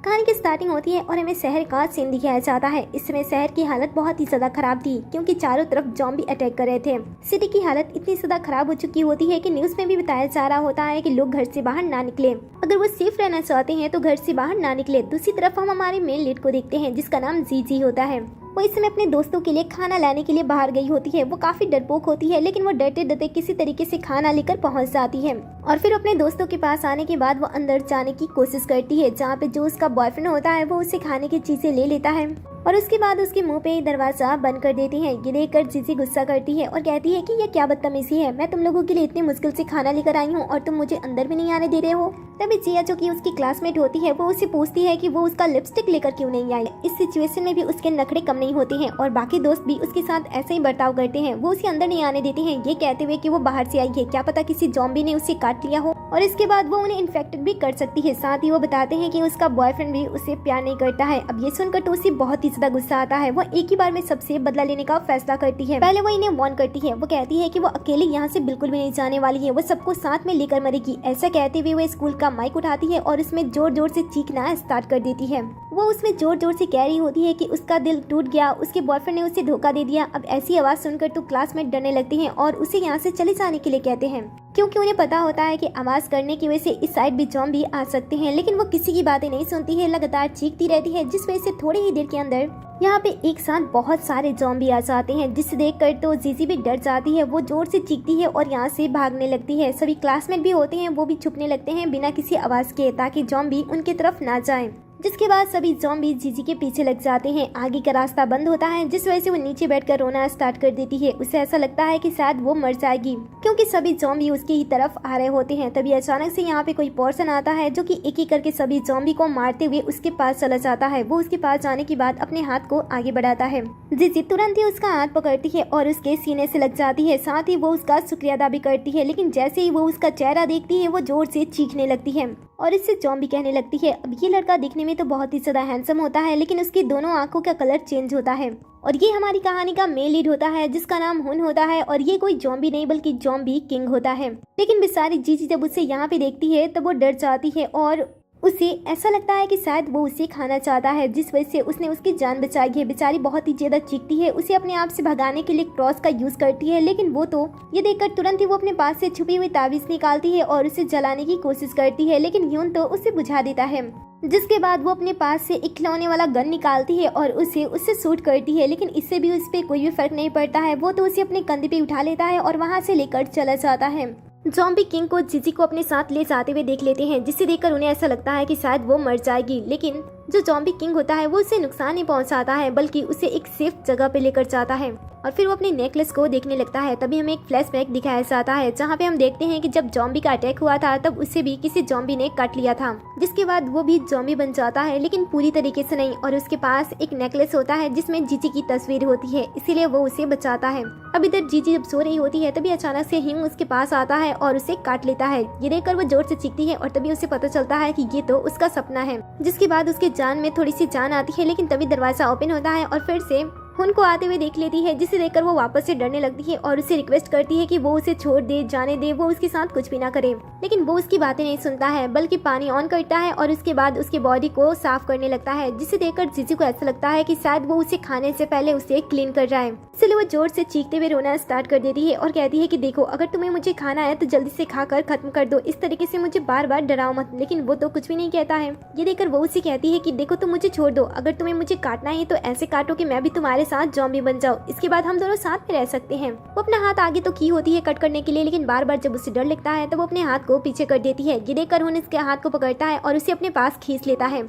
कहानी की स्टार्टिंग होती है और हमें शहर का सीन दिखाया जाता है। इस समय शहर की हालत बहुत ही ज्यादा खराब थी क्योंकि चारों तरफ ज़ॉम्बी अटैक कर रहे थे। सिटी की हालत इतनी ज्यादा खराब हो चुकी होती है कि न्यूज में भी बताया जा रहा होता है कि लोग घर से बाहर ना निकले, अगर वो सेफ रहना चाहते हैं तो घर से बाहर ना निकले। दूसरी तरफ हम हमारे मेन लीड को देखते हैं जिसका नाम जीजी होता है। वो इस समय अपने दोस्तों के लिए खाना लाने के लिए बाहर गई होती है। वो काफी डरपोक होती है लेकिन वो डरते डरते किसी तरीके से खाना लेकर पहुंच जाती है और फिर अपने दोस्तों के पास आने के बाद वो अंदर जाने की कोशिश करती है जहाँ पे जो उसका बॉयफ्रेंड होता है वो उसे खाने की चीजें ले लेता है और उसके बाद उसके मुंह पे दरवाजा बंद कर देती है। ये देखकर जीजी गुस्सा करती है और कहती है कि ये क्या बदतमीजी है, मैं तुम लोगों के लिए इतनी मुश्किल से खाना लेकर आई हूँ और तुम मुझे अंदर भी नहीं आने दे रहे हो। तभी जिया जो कि उसकी क्लासमेट होती है वो उसे पूछती है कि वो उसका लिपस्टिक लेकर क्यों नहीं आई। इस सिचुएशन में भी उसके नखरे कम नहीं होते हैं और बाकी दोस्त भी उसके साथ ऐसे ही बर्ताव करते हैं। वो उसे अंदर नहीं आने देते हैं ये कहते हुए कि वो बाहर से आई है, क्या पता किसी ज़ॉम्बी ने उसे काट लिया हो और इसके बाद वो उन्हें इन्फेक्टेड भी कर सकती है। साथ ही वो बताते हैं कि उसका बॉयफ्रेंड भी उसे प्यार नहीं करता है। अब ये सुनकर तो उसे बहुत ही ज्यादा गुस्सा आता है। वो एक ही बार में सबसे बदला लेने का फैसला करती है। पहले वो इन्हें वार्न करती है, वो कहती है कि वो अकेले यहाँ से बिल्कुल भी नहीं जाने वाली है, वो सबको साथ में लेकर मरेगी। ऐसा कहते हुए वो स्कूल का माइक उठाती है और उसमें जोर जोर से चीखना स्टार्ट कर देती है। वो उसमें जोर जोर से कह रही होती है कि उसका दिल टूट गया, उसके बॉयफ्रेंड ने उसे धोखा दे दिया। अब ऐसी आवाज सुनकर तो क्लासमेट डरने लगती हैं और उसे यहाँ से चले जाने के लिए कहते हैं क्योंकि उन्हें पता होता है कि आवाज करने की वजह से इस साइड भी ज़ॉम्बी आ सकते हैं। लेकिन वो किसी की बातें नहीं सुनती है, लगातार चीखती रहती है जिस वजह से थोड़ी ही देर के अंदर यहाँ पे एक साथ बहुत सारे ज़ॉम्बी आ जाते हैं जिसे देखकर तो जीजी भी डर जाती है। वो जोर से चीखती है और यहाँ से भागने लगती है। सभी क्लासमेट भी होते हैं वो भी छुपने लगते हैं बिना किसी आवाज के ताकि ज़ॉम्बी उनकी तरफ ना जाए। जिसके बाद सभी ज़ॉम्बी जीजी के पीछे लग जाते हैं। आगे का रास्ता बंद होता है जिस वजह से वो नीचे बैठकर रोना स्टार्ट कर देती है। उसे ऐसा लगता है कि शायद वो मर जाएगी क्योंकि सभी ज़ॉम्बी उसकी ही तरफ आ रहे होते हैं। तभी अचानक से यहाँ पे कोई पर्सन आता है जो कि एक एक करके सभी ज़ॉम्बी को मारते हुए उसके पास चला जाता है। वो उसके पास जाने के बाद अपने हाथ को आगे बढ़ाता है। जीजी तुरंत ही उसका हाथ पकड़ती है और उसके सीने से लग जाती है। साथ ही वो उसका शुक्रिया अदा भी करती है लेकिन जैसे ही वो उसका चेहरा देखती है वो जोर से चीखने लगती है और इससे ज़ॉम्बी कहने लगती है। अब ये लड़का दिखने में तो बहुत ही ज्यादा हैंडसम होता है लेकिन उसकी दोनों आंखों का कलर चेंज होता है और ये हमारी कहानी का मेन लीड होता है जिसका नाम हुन होता है और ये कोई ज़ॉम्बी नहीं बल्कि ज़ॉम्बी किंग होता है। लेकिन बेचारी जीजी जब उसे यहाँ पे देखती है तब वो डर जाती है और उसे ऐसा लगता है कि शायद वो उसे खाना चाहता है जिस वजह से उसने उसकी जान बचाई है। बेचारी बहुत ही ज्यादा चीखती है, उसे अपने आप से भगाने के लिए क्रॉस का यूज करती है लेकिन वो तो ये देखकर तुरंत ही वो अपने पास से छुपी हुई ताबीज निकालती है और उसे जलाने की कोशिश करती है लेकिन ह्यून तो उसे बुझा देता है। जिसके बाद वो अपने पास से एक खिलौने वाला गन निकालती है और उससे शूट करती है लेकिन इससे भी उस पर कोई भी फर्क नहीं पड़ता है। वो तो उसे अपने कंधे पे उठा लेता है और वहाँ से लेकर चला जाता है। ज़ॉम्बी किंग को जीजी को अपने साथ ले जाते हुए देख लेते हैं जिससे देखकर उन्हें ऐसा लगता है कि शायद वो मर जाएगी। लेकिन जो ज़ॉम्बी किंग होता है वो उसे नुकसान नहीं पहुंचाता है बल्कि उसे एक सेफ जगह पे लेकर जाता है और फिर वो अपने नेकलेस को देखने लगता है। तभी हमें एक फ्लैशबैक दिखाया जाता है जहाँ पे हम देखते हैं कि जब ज़ॉम्बी का अटैक हुआ था तब उसे भी किसी ज़ॉम्बी ने काट लिया था जिसके बाद वो भी ज़ॉम्बी बन जाता है लेकिन पूरी तरीके से नहीं और उसके पास एक नेकलेस होता है जिसमें जीजी की तस्वीर होती है इसीलिए वो उसे बचाता है। अब इधर जीजी जब सो रही होती है तभी अचानक से हिंग उसके पास आता है और उसे काट लेता है। ये देखकर वो जोर से चीखती है और तभी उसे पता चलता है कि ये तो उसका सपना है। जिसके बाद उसके जान में थोड़ी सी जान आती है लेकिन तभी दरवाजा ओपन होता है और फिर से उनको आते हुए देख लेती है जिसे देखकर वो वापस से डरने लगती है और उसे रिक्वेस्ट करती है कि वो उसे छोड़ दे, जाने दे, वो उसके साथ कुछ भी ना करे। लेकिन वो उसकी बातें नहीं सुनता है बल्कि पानी ऑन करता है और उसके बाद उसके बॉडी को साफ करने लगता है जिसे देखकर जीजी को ऐसा लगता है कि शायद वो उसे खाने से पहले उसे क्लीन कर जाए। इसलिए वो जोर से चीखते हुए रोना स्टार्ट कर देती है और कहती है कि देखो अगर तुम्हें मुझे खाना है तो जल्दी से खाकर खत्म कर दो, इस तरीके से मुझे बार बार डराओ मत। लेकिन वो तो कुछ भी नहीं कहता है। ये देखकर वो उसे कहती है कि देखो तुम मुझे छोड़ दो, अगर तुम्हें मुझे काटना है तो ऐसे काटो कि मैं भी तुम्हारे साथ ज़ॉम्बी बन जाओ, इसके बाद हम दोनों साथ में रह सकते हैं। वो अपना हाथ आगे तो की होती है कट करने के लिए लेकिन बार बार जब उसे डर लगता है तो वो अपने हाथ को पीछे कर देती है। ये देखकर हुन इसके हाथ को पकड़ता है और उसे अपने पास खींच लेता है।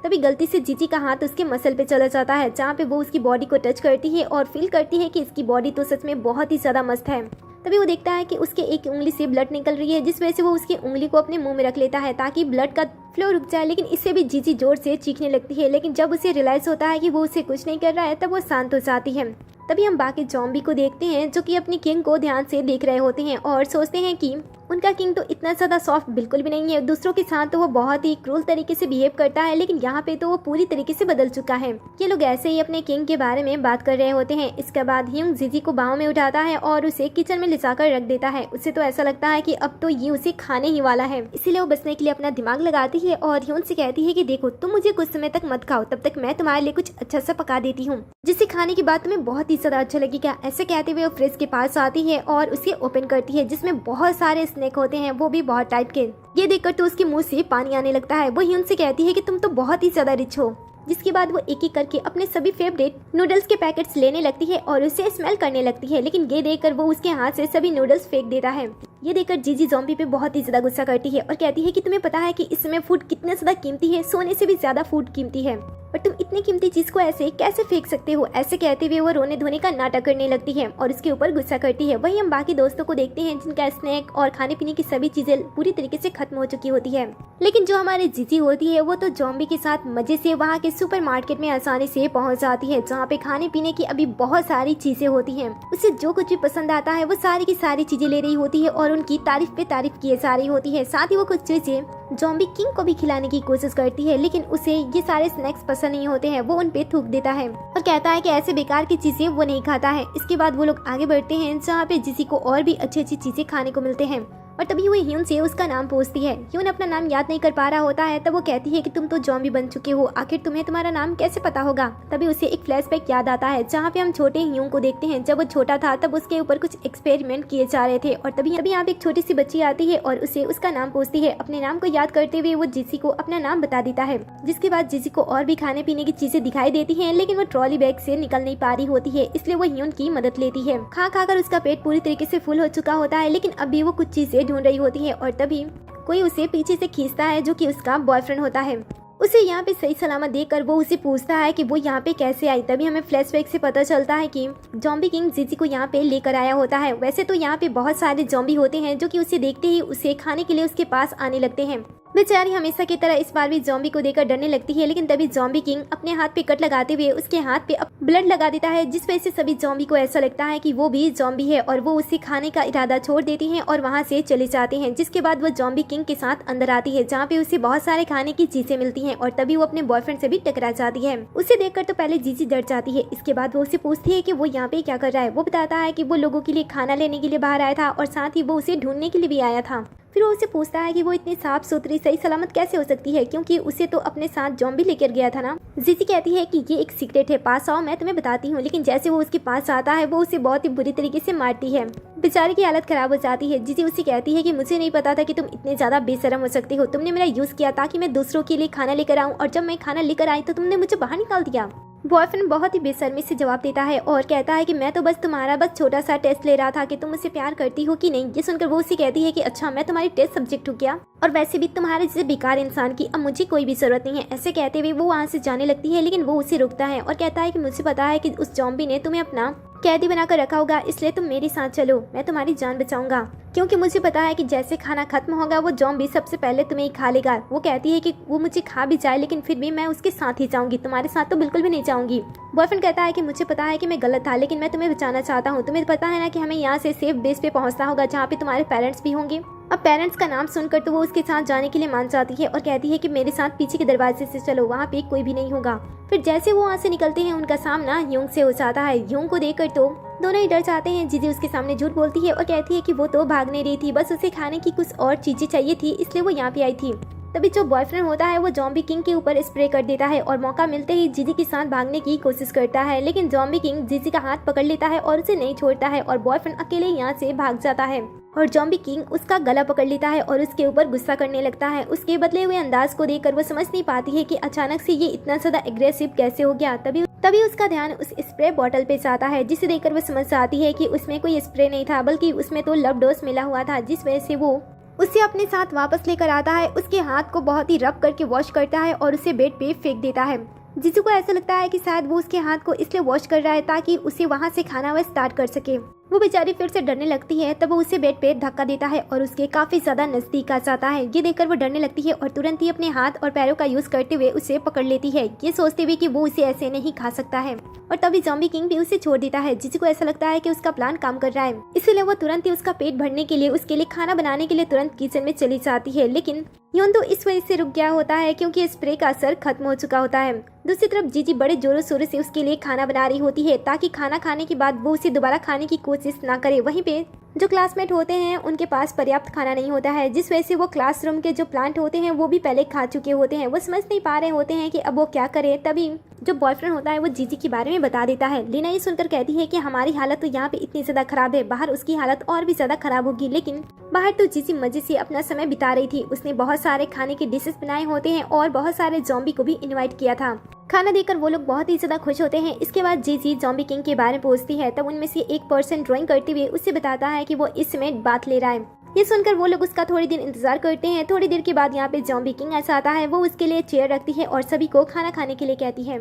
तभी गलती से जीजी का हाथ उसके मसल पे चला जाता है जहाँ पे वो उसकी बॉडी को टच करती है और फील करती है कि इसकी बॉडी तो सच में बहुत ही ज्यादा मस्त है। तभी वो देखता है कि उसके एक उंगली से ब्लड निकल रही है जिस वजह से वो उसकी उंगली को अपने मुंह में रख लेता है ताकि ब्लड का फ्लो रुक जाए। लेकिन इससे भी जीजी जोर से चीखने लगती है लेकिन जब उसे रियलाइज होता है कि वो उसे कुछ नहीं कर रहा है तब वो शांत हो जाती है। तभी हम बाकी ज़ॉम्बी को देखते हैं जो कि अपनी किंग को ध्यान से देख रहे होते हैं और सोचते हैं कि उनका किंग तो इतना ज्यादा सॉफ्ट बिल्कुल भी नहीं है, दूसरों के साथ तो वो बहुत ही क्रूल तरीके से बिहेव करता है, लेकिन यहाँ पे तो वो पूरी तरीके से बदल चुका है। ये लोग ऐसे ही अपने किंग के बारे में बात कर रहे होते हैं। इसके बाद ह्यूंग जीजी को बाहों में उठाता है और उसे किचन में ले जाकर रख देता है। उसे तो ऐसा लगता है कि अब तो ये उसे खाने ही वाला है, इसीलिए वो बचने के लिए अपना दिमाग लगाती है और ह्यूंग से कहती है कि देखो तुम मुझे कुछ समय तक मत खाओ, तब तक मैं तुम्हारे लिए कुछ अच्छा सा पका देती हूँ, जिससे खाने की बात तुम्हें बहुत ही ज्यादा अच्छा लगेगा। ऐसे कहते हुए वो फ्रिज के पास आती है और उसे ओपन करती है, जिसमें बहुत सारे स्नैक होते हैं, वो भी बहुत टाइप के। ये देखकर तो उसके मुंह से पानी आने लगता है। वो ह्यूंग से कहती है कि तुम तो बहुत ही ज्यादा रिच हो। जिसके बाद वो एक एक करके अपने सभी फेवरेट नूडल्स के पैकेट्स लेने लगती है और उसे स्मेल करने लगती है, लेकिन ये देखकर वो उसके हाथ से सभी नूडल्स फेंक देता है। ये देखकर जीजी ज़ॉम्बी पे बहुत ही ज्यादा गुस्सा करती है और कहती है कि तुम्हें पता है कि इस समय फूड कितना ज्यादा कीमती है, सोने से भी ज्यादा फूड कीमती है, और तुम इतनी कीमती चीज को ऐसे कैसे फेंक सकते हो। ऐसे कहते हुए वो रोने धोने का नाटक करने लगती है और उसके ऊपर गुस्सा करती है। वहीं हम बाकी दोस्तों को देखते हैं जिनका स्नैक और खाने पीने की सभी चीजें पूरी तरीके से खत्म हो चुकी होती है, लेकिन जो हमारी जीजी होती है वो तो ज़ॉम्बी के साथ मजे से वहाँ के सुपरमार्केट में आसानी से पहुँच जाती है, जहाँ पे खाने पीने की अभी बहुत सारी चीजें होती हैं। उसे जो कुछ भी पसंद आता है वो सारी की सारी चीजें ले रही होती है और उनकी तारीफ पे तारीफ किए जा रही होती है। साथ ही वो कुछ चीजें ज़ॉम्बी किंग को भी खिलाने की कोशिश करती है, लेकिन उसे ये सारे स्नैक्स पसंद नहीं होते हैं। वो उन पे थूक देता है और कहता है कि ऐसे बेकार की चीजें वो नहीं खाता है। इसके बाद वो लोग आगे बढ़ते हैं, जहाँ पे जीजी को और भी अच्छी अच्छी चीजें खाने को मिलते हैं। और तभी वो ह्यून से उसका नाम पूछती है। ह्यून अपना नाम याद नहीं कर पा रहा होता है, तब वो कहती है कि तुम तो ज़ॉम्बी बन चुके हो, आखिर तुम्हें तुम्हारा नाम कैसे पता होगा। तभी उसे एक फ्लैशबैक याद आता है, जहाँ पे हम छोटे ह्यून को देखते हैं। जब वो छोटा था तब उसके ऊपर कुछ एक्सपेरिमेंट किए जा रहे थे, और तभी यहाँ पे एक छोटी सी बच्ची आती है और उसे उसका नाम पूछती है। अपने नाम को याद करते हुए वो जीजी को अपना नाम बता देता है, जिसके बाद जीजी को और भी खाने पीने की चीजें दिखाई देती है, लेकिन वो ट्रॉली बैग से निकल नहीं पा रही होती है, इसलिए वो ह्यून की मदद लेती है। खा खाकर उसका पेट पूरी तरीके से फुल हो चुका होता है, लेकिन अभी वो कुछ चीजें ढूंढ रही होती है। और तभी कोई उसे पीछे से खींचता है, जो कि उसका बॉयफ्रेंड होता है। उसे यहाँ पे सही सलामत देखकर वो उसे पूछता है कि वो यहाँ पे कैसे आई। तभी हमें फ्लैशबैक से पता चलता है कि ज़ॉम्बी किंग जीजी को यहाँ पे लेकर आया होता है। वैसे तो यहाँ पे बहुत सारे ज़ॉम्बी होते हैं जो कि उसे देखते ही उसे खाने के लिए उसके पास आने लगते हैं। बेचारी हमेशा की तरह इस बार भी ज़ॉम्बी को देखकर डरने लगती है, लेकिन तभी ज़ॉम्बी किंग अपने हाथ पे कट लगाते हुए उसके हाथ पे ब्लड लगा देता है, जिस वजह से सभी ज़ॉम्बी को ऐसा लगता है कि वो भी ज़ॉम्बी है और वो उसे खाने का इरादा छोड़ देती हैं और वहाँ से चले जाते हैं। जिसके बाद वो ज़ॉम्बी किंग के साथ अंदर आती है, जहाँ पे उसे बहुत सारे खाने की चीजें मिलती हैं, और तभी वो अपने बॉयफ्रेंड से भी टकरा जाती है। उसे देखकर तो पहले जीजी डर जाती है। इसके बाद वो उसे पूछती है कि वो यहाँ पे क्या कर रहा है। वो बताता है कि वो लोगों के लिए खाना लेने के लिए बाहर आया था और साथ ही वो उसे ढूंढने के लिए भी आया था। फिर वो उसे पूछता है कि वो इतनी साफ सुथरी सही सलामत कैसे हो सकती है, क्योंकि उसे तो अपने साथ ज़ॉम्बी लेकर गया था ना। जीजी कहती है कि ये एक सीक्रेट है, पास आओ मैं तुम्हें बताती हूँ। लेकिन जैसे वो उसके पास आता है वो उसे बहुत ही बुरी तरीके से मारती है। बेचारे की हालत खराब हो जाती है। जीजी उसे कहती है कि मुझे नहीं पता था कि तुम इतने ज्यादा बेशरम हो सकती हो। तुमने मेरा यूज किया ताकि मैं दूसरों के लिए खाना लेकर आऊँ, और जब मैं खाना लेकर आई तो तुमने मुझे बाहर निकाल दिया। बॉयफ्रेंड बहुत ही बेशर्मी से जवाब देता है और कहता है कि मैं तो बस तुम्हारा छोटा सा टेस्ट ले रहा था कि तुम मुझसे प्यार करती हो कि नहीं। ये सुनकर वो उसे कहती है कि अच्छा मैं तुम्हारी टेस्ट सब्जेक्ट हूँ क्या, और वैसे भी तुम्हारे जैसे बेकार इंसान की अब मुझे कोई भी जरूरत नहीं है। ऐसे कहते हुए वो वहाँ से जाने लगती है, लेकिन वो उसे रोकता है और कहता है कि मुझे पता है कि उस ज़ॉम्बी ने तुम्हें अपना कैदी बनाकर रखा होगा, इसलिए तुम मेरे साथ चलो, मैं तुम्हारी जान बचाऊंगा, क्योंकि मुझे पता है कि जैसे खाना खत्म होगा वो ज़ॉम्बी सबसे पहले तुम्हें ही खा लेगा। वो कहती है कि वो मुझे खा भी जाए लेकिन फिर भी मैं उसके साथ ही जाऊंगी, तुम्हारे साथ तो बिल्कुल भी नहीं जाऊंगी। बॉयफ्रेंड कहता है कि मुझे पता है कि मैं गलत था, लेकिन मैं तुम्हें बचाना चाहता हूँ। तुम्हें पता है ना कि हमें यहाँ से सेफ बेस पे पहुँचना होगा, जहाँ पे तुम्हारे पेरेंट्स भी होंगे। अब पेरेंट्स का नाम सुनकर तो वो उसके साथ जाने के लिए मान जाती है और कहती है कि मेरे साथ पीछे के दरवाजे से चलो, वहाँ पे कोई भी नहीं होगा। फिर जैसे वो वहाँ से निकलते हैं उनका सामना ह्यूंग से हो जाता है। ह्यूंग को देखकर तो दोनों ही डर जाते हैं। जीजी उसके सामने झूठ बोलती है और कहती है कि वो तो भाग नहीं रही थी, बस उसे खाने की कुछ और चीजें चाहिए थी, इसलिए वो यहाँ पे आई थी। तभी जो बॉयफ्रेंड होता है वो ज़ॉम्बी किंग के ऊपर स्प्रे कर देता है और मौका मिलते ही जीजी के साथ भागने की कोशिश करता है, लेकिन ज़ॉम्बी किंग जीजी का हाथ पकड़ लेता है और उसे नहीं छोड़ता है और बॉयफ्रेंड अकेले यहाँ से भाग जाता है। और ज़ॉम्बी किंग उसका गला पकड़ लेता है और उसके ऊपर गुस्सा करने लगता है। उसके बदले हुए अंदाज को देखकर वो समझ नहीं पाती है कि अचानक से ये इतना ज्यादा एग्रेसिव कैसे हो गया। तभी उसका ध्यान उस स्प्रे बॉटल पे जाता है, जिसे देखकर वो समझ जाती है कि उसमें कोई स्प्रे नहीं था, बल्कि उसमें तो लव डोज मिला हुआ था, जिस वजह से वो उसे अपने साथ वापस लेकर आता है। उसके हाथ को बहुत ही रब करके वॉश करता है और उसे बेड पे फेंक देता है। जीजू को ऐसा लगता है कि शायद वो उसके हाथ को इसलिए वॉश कर रहा है ताकि उसे वहाँ से खाना वह स्टार्ट कर सके। वो बेचारी फिर से डरने लगती है। तब वो उसे बेड पे धक्का देता है और उसके काफी ज्यादा नजदीक आ जाता है। ये देखकर वो डरने लगती है और तुरंत ही अपने हाथ और पैरों का यूज करते हुए उसे पकड़ लेती है, ये सोचते हुए कि वो उसे ऐसे नहीं खा सकता है। और तभी ज़ॉम्बी किंग भी उसे छोड़ देता है। जीजी को ऐसा लगता है कि उसका प्लान काम कर रहा है, इसलिए वो तुरंत ही उसका पेट भरने के लिए उसके लिए खाना बनाने के लिए तुरंत किचन में चली जाती है। लेकिन योंदो इस वजह से रुक गया होता है क्योंकि स्प्रे का असर खत्म हो चुका होता है। दूसरी तरफ जीजी बड़े जोरों शोरों से उसके लिए खाना बना रही होती है ताकि खाना खाने के बाद वो उसे दोबारा खाने की कोशिश ना करे। वहीं पे जो क्लासमेट होते हैं उनके पास पर्याप्त खाना नहीं होता है, जिस वजह से वो क्लासरूम के जो प्लांट होते हैं वो भी पहले खा चुके होते हैं। वो समझ नहीं पा रहे होते हैं कि अब वो क्या करे। तभी जो बॉयफ्रेंड होता है वो जीजी के बारे में बता देता है। लीना ये सुनकर कहती है कि हमारी हालत तो यहाँ पे इतनी ज्यादा खराब है, बाहर उसकी हालत और भी ज्यादा खराब होगी। लेकिन बाहर तो जीजी मजे से अपना समय बिता रही थी। उसने बहुत सारे खाने के डिशेस बनाए होते हैं और बहुत सारे ज़ॉम्बी को भी इनवाइट किया था। खाना देकर वो लोग बहुत ही ज्यादा खुश होते हैं। इसके बाद जीजी ज़ॉम्बी किंग के बारे में पूछती है। तब उनमें से एक पर्सन ड्राइंग करते हुए उससे बताता है कि वो इस समय बात ले रहा है। ये सुनकर वो लोग उसका थोड़ी देर इंतजार करते हैं। थोड़ी देर के बाद यहाँ पे ज़ॉम्बी किंग ऐसा आता है। वो उसके लिए चेयर रखती है और सभी को खाना खाने के लिए कहती है।